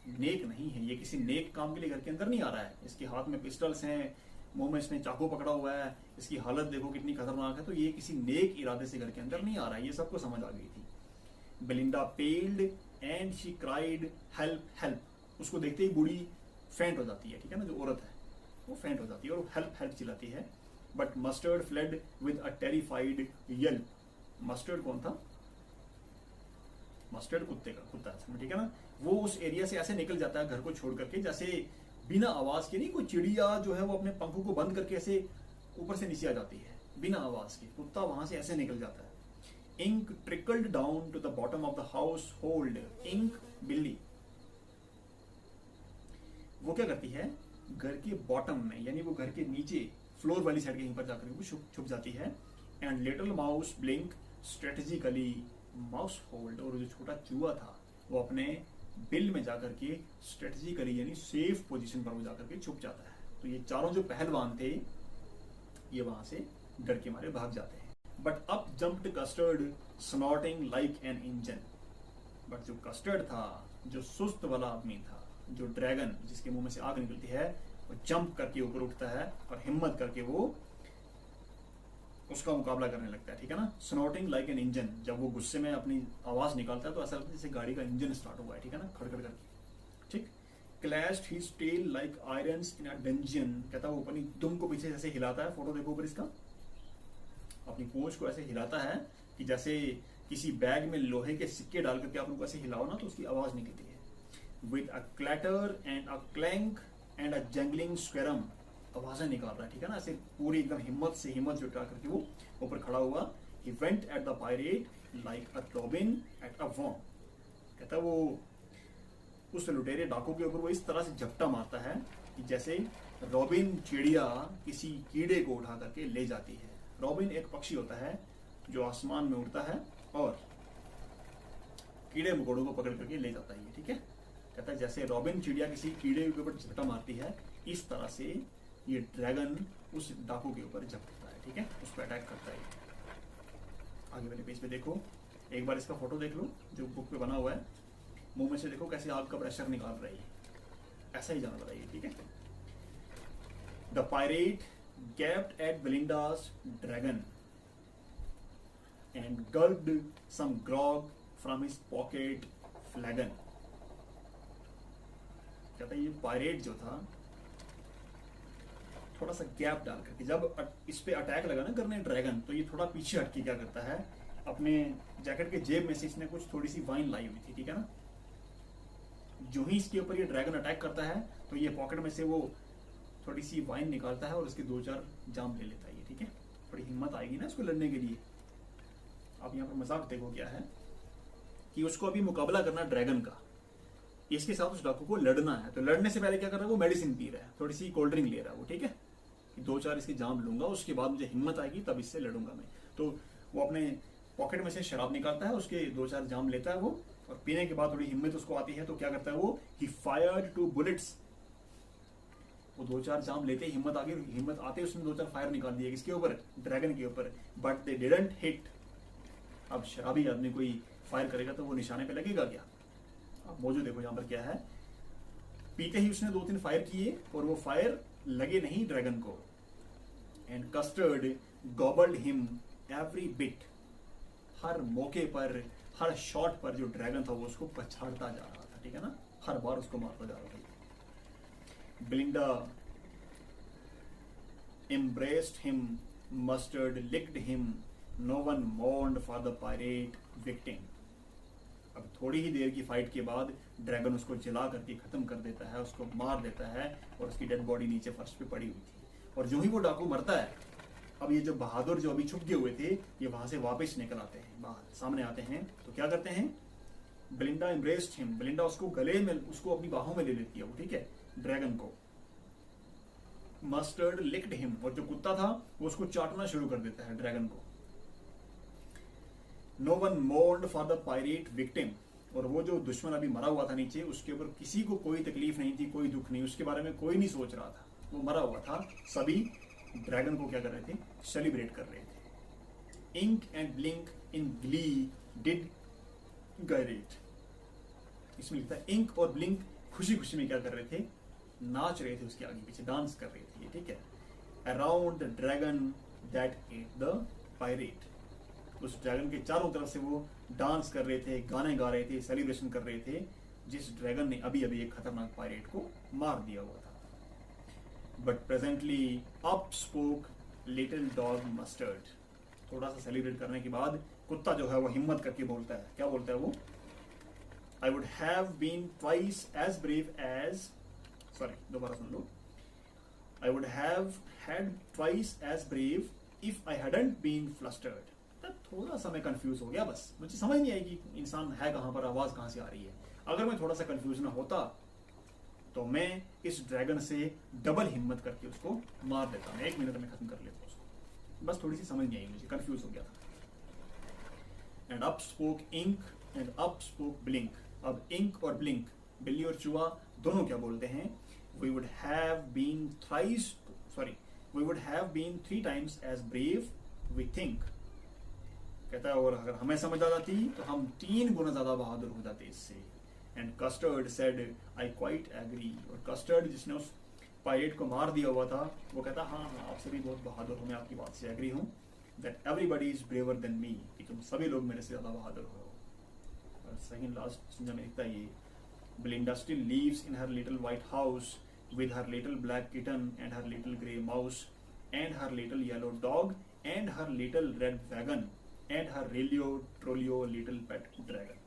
नेक नहीं है, ये किसी नेक काम के लिए घर के अंदर नहीं आ रहा है। इसके हाथ में पिस्टल्स हैं, मुंह में इसने चाकू पकड़ा हुआ है, इसकी हालत देखो कितनी खतरनाक है, तो ये किसी नेक इरादे से घर के अंदर नहीं आ रहा है, ये सबको समझ आ गई थी। Belinda पेल्ड and she cried help help, उसको देखते ही बूढ़ी फेंट हो जाती है, ठीक है ना, जो औरत है वो फेंट हो जाती है और हेल्प हेल्प चिल्लाती है। But mustard fled with a terrified Yelp, mustard कौन था, मस्टर्ड कुत्ते का कुत्ता है, ठीक है ना, वो उस एरिया से ऐसे निकल जाता है घर को छोड़ करके, जैसे बिना आवाज के, नहीं कोई चिड़िया जो है वो अपने पंखों को बंद करके ऐसे ऊपर से नीचे आ जाती है बिना आवाज के, कुत्ता वहां से ऐसे निकल जाता है। Ink trickled down to the bottom of the household, Ink बिल्ली वो क्या करती है, घर के बॉटम में, यानी वो घर के नीचे फ्लोर वाली साइड कहीं पर जाकर वो छुप जाती है। And little mouse blink strategically mouse hold, और जो छोटा चूहा था वो अपने बिल में जाकर के स्ट्रेटेजिकली यानी सेफ पोजीशन पर वो जाकर के छुप जाता है। तो ये चारों जो पहलवान थे ये वहां से डर के मारे भाग जाते हैं। But up jumped custard snorting like an engine, but जो कस्टर्ड था, जो सुस्त वाला आदमी था, जो ड्रैगन जिसके मुंह में से आग निकलती है वो जंप करके ऊपर उठता है और हिम्मत करके वो उसका मुकाबला करने लगता है, ठीक है ना। स्नॉटिंग लाइक एन इंजन, जब वो गुस्से में अपनी आवाज निकालता है तो ऐसा लगता है जैसे गाड़ी का इंजन स्टार्ट हुआ है, ठीक है ना, खड़खड़ करके, ठीक। Clashed his tail like irons in a dungeon, कहता है वो अपनी दुम को पीछे जैसे हिलाता है, फोटो देखो ऊपर इसका, अपनी पूंछ को ऐसे हिलाता है कि जैसे किसी बैग में लोहे के सिक्के डाल करके आप उनको ऐसे हिलाओ ना तो उसकी आवाज निकलती है। With a clatter and a clank and a jangling squirm, आवाजें निकाल रहा है, ठीक है ना, ऐसे पूरी एकदम हिम्मत से हिम्मत जुटा करके वो ऊपर खड़ा हुआ। He went at the pirate like a robin at a worm, कहता है वो उस लुटेरे डाकू के ऊपर वो इस तरह से झपटा मारता है कि जैसे रॉबिन चिड़िया किसी कीड़े को उठा करके ले जाती है। रॉबिन एक पक्षी होता है जो आसमान में उड़ता है और कीड़े मकोड़ों को पकड़ करके ले जाता है, ठीक है। कहता है जैसे रॉबिन चिड़िया किसी कीड़े के ऊपर झपटा मारती है, इस तरह से ये ड्रैगन उस डाकू के ऊपर झपटता है, ठीक है, उस पर अटैक करता है। आगे वाले पेज पे देखो, एक बार इसका फोटो देख लो जो बुक पे बना हुआ है। मुंह में से देखो कैसे आग का प्रेशर निकाल रही है, ऐसा ही जानवर है, ठीक है। The pirate gaped at Belinda's dragon and gulped some grog from his pocket flagon, कहता है ये पायरेट जो था थोड़ा सा गैप डाल करके, जब इस पे अटैक लगा ना करने ड्रैगन, तो ये थोड़ा पीछे हटके क्या करता है, अपने जैकेट के जेब में से इसने कुछ थोड़ी सी वाइन लाई हुई थी, ठीक है ना। जो ही इसके ऊपर ये ड्रैगन अटैक करता है तो ये पॉकेट में से वो थोड़ी सी वाइन निकालता है और उसके 2-4 जाम ले लेता है, ठीक है। थोड़ी हिम्मत आएगी ना इसको लड़ने के लिए। अब यहाँ पर मजाक देखो क्या है कि उसको अभी मुकाबला करना ड्रैगन का, इसके साथ उस डाकू को लड़ना है। तो लड़ने से पहले क्या कर रहा है, वो मेडिसिन पी रहा है, थोड़ी सी कोल्ड ड्रिंक ले रहा है वो, ठीक है, कि 2-4 इसके जाम लूंगा, उसके बाद मुझे हिम्मत आएगी तब इससे लड़ूंगा मैं। तो वो अपने पॉकेट में से शराब निकालता है, उसके 2-4 जाम लेता है वो, और पीने के बाद थोड़ी हिम्मत उसको आती है तो क्या करता है वो, ही फायर्ड 2 बुलेट्स। वो 2-4 जाम लेते ही हिम्मत आगे, हिम्मत आते उसने 2-4 फायर निकाल दिए किसके ऊपर, ड्रैगन के ऊपर, बट दे डिडंट हिट। अब शराबी आदमी कोई फायर करेगा तो वो निशाने पे लगेगा क्या। अब मौजूद देखो यहाँ पर क्या है, पीते ही उसने 2-3 फायर किए और वो फायर लगे नहीं ड्रैगन को। And Custard gobbled him every bit, हर मौके पर, हर शॉट पर जो ड्रैगन था वो उसको पछाड़ता जा रहा था, ठीक है ना, हर बार उसको मारता जा रहा था। Belinda embraced him, mustard licked him, no one mourned for the pirate victim। अब थोड़ी ही देर की फाइट के बाद ड्रैगन उसको जला करके खत्म कर देता है, उसको मार देता है और उसकी डेड बॉडी नीचे फर्श पे पड़ी हुई थी। और जो ही वो डाकू मरता है, अब ये जो बहादुर जो अभी छुप गए हुए थे ये वहां से वापस निकल आते हैं, बाहर सामने आते हैं। तो क्या करते हैं, बेलिंडा एम्ब्रेस्ड हिम, बेलिंडा उसको गले में, उसको अपनी बाहों में ले लेती है वो, ठीक है, ड्रैगन को। मस्टर्ड लिक्ड हिम, और जो कुत्ता था वो उसको चाटना शुरू कर देता है ड्रैगन को। No one mourned for the pirate victim, और वो जो दुश्मन अभी मरा हुआ था नीचे, उसके ऊपर किसी को कोई तकलीफ नहीं थी, कोई दुख नहीं, उसके बारे में कोई नहीं सोच रहा था, वो मरा हुआ था। सभी ड्रैगन को क्या कर रहे थे, सेलिब्रेट कर रहे थे। Ink and Blink in glee did gyrate, इसमें लिखता है इंक और ब्लिंक खुशी खुशी में क्या कर रहे थे, नाच रहे थे, उसके आगे पीछे डांस कर रहे थे, ठीक है। Around the dragon that at the pirate, उस ड्रैगन के चारों तरफ से वो डांस कर रहे थे, गाने गा रहे थे, सेलिब्रेशन कर रहे थे, जिस ड्रैगन ने अभी अभी एक खतरनाक पायरेट को मार दिया हुआ था। But presently up spoke little dog mustard, थोड़ा सा सेलिब्रेट करने के बाद कुत्ता जो है वो हिम्मत करके बोलता है, क्या बोलता है वो, I would have been twice as brave as, sorry दोबारा सुन लो, I would have had twice as brave if I hadn't been flustered. थोड़ा सा मैं कंफ्यूज हो गया, बस मुझे समझ नहीं आई कि इंसान है कहां पर, आवाज कहां से आ रही है। अगर मैं थोड़ा सा कंफ्यूज ना होता तो मैं इस ड्रैगन से डबल हिम्मत करके उसको मार देता, मैं 1 मिनट में खत्म कर लेता उसको, बस थोड़ी सी समझ नहीं आई मुझे, कंफ्यूज हो गया था। And up spoke Ink and up spoke Blink, अब इंक और ब्लिंक, बिल्ली और चूहा दोनों क्या बोलते हैं, we would have been thrice, sorry we would have been 3 times as brave we think, कहता है और अगर हमें समझ आ जाती तो हम 3 गुना ज्यादा बहादुर हो जाते इससे। And Custard said I quite agree. और कस्टर्ड जिसने उस पायरेट को मार दिया हुआ था वो कहता हाँ हाँ आप सभी बहुत बहादुर हो, मैं आपकी बात से एग्री हूँ, that everybody is braver than me, कि तुम सभी लोग मेरे से ज़्यादा बहादुर हो। और सेकंड लास्ट संजय में लिखता है ये, Belinda still lives in her little white house with her little black kitten and her little grey mouse and her little yellow dog and her little red wagon and her Relio Trolio little pet dragon।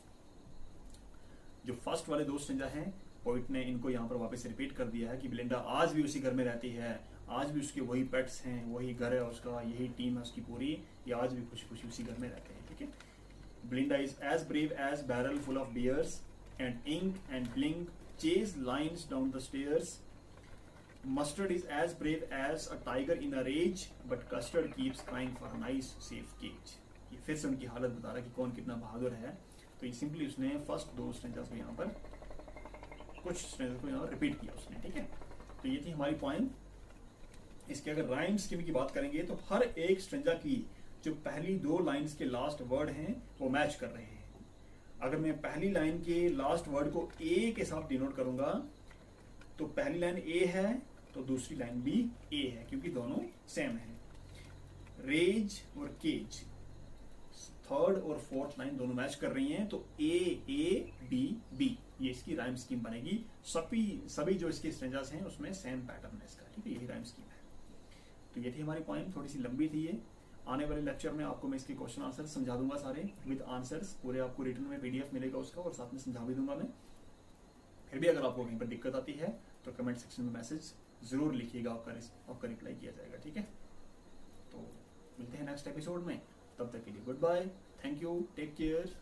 जो first वाले दो stanza हैं poet ने इनको यहाँ पर वापस repeat कर दिया है कि बिलिंडा आज भी उसी घर में रहती है, आज भी उसके वही पेट्स हैं, वही घर है उसका, यही टीम है उसकी पूरी, ये आज भी खुशी खुशी उसी घर में रहते हैं। ठीक है, Belinda is as brave as barrel full of bears and ink and blink chase lines down the stairs. Mustard is as brave as a tiger in a rage, but Custard keeps crying for a nice safe cage। ये फिर से उनकी हालत बता रहा है कि कौन कितना बहादुर है। तो ये सिंपली उसने फर्स्ट दो स्टेंजास को यहाँ पर कुछ स्टेंजास को यहाँ रिपीट किया उसने। ठीक है, तो ये थी हमारी पॉइंट। इसके अगर राइम स्कीम की बात करेंगे तो हर एक स्टेंजा की जो पहली दो लाइंस के लास्ट वर्ड हैं वो मैच कर रहे हैं। अगर मैं पहली लाइन के लास्ट वर्ड को ए के साथ डिनोट करूंगा तो पहली लाइन ए है तो दूसरी लाइन भी ए है, क्योंकि दोनों सेम है। रेज और केज थर्ड और फोर्थ लाइन दोनों मैच कर रही हैं, तो ए बी बी ये इसकी राइम स्कीम बनेगी। सभी जो इसके स्ट्रेंजर्स हैं उसमें सेम पैटर्न है इसका। ठीक है, यही राइम स्कीम है। तो ये थी हमारी पॉइंट, थोड़ी सी लंबी थी ये। आने वाले लेक्चर में आपको मैं इसके क्वेश्चन आंसर समझा दूंगा सारे विद आंसर्स, पूरे आपको रिटर्न में पीडीएफ मिलेगा उसका, और साथ में समझा भी दूंगा मैं। फिर भी अगर आपको कहीं पर दिक्कत आती है तो कमेंट सेक्शन में मैसेज जरूर लिखिएगा, आपका रिप्लाई किया जाएगा। ठीक है, तो मिलते हैं नेक्स्ट एपिसोड में, तब तक के लिए good bye, thank you, take care.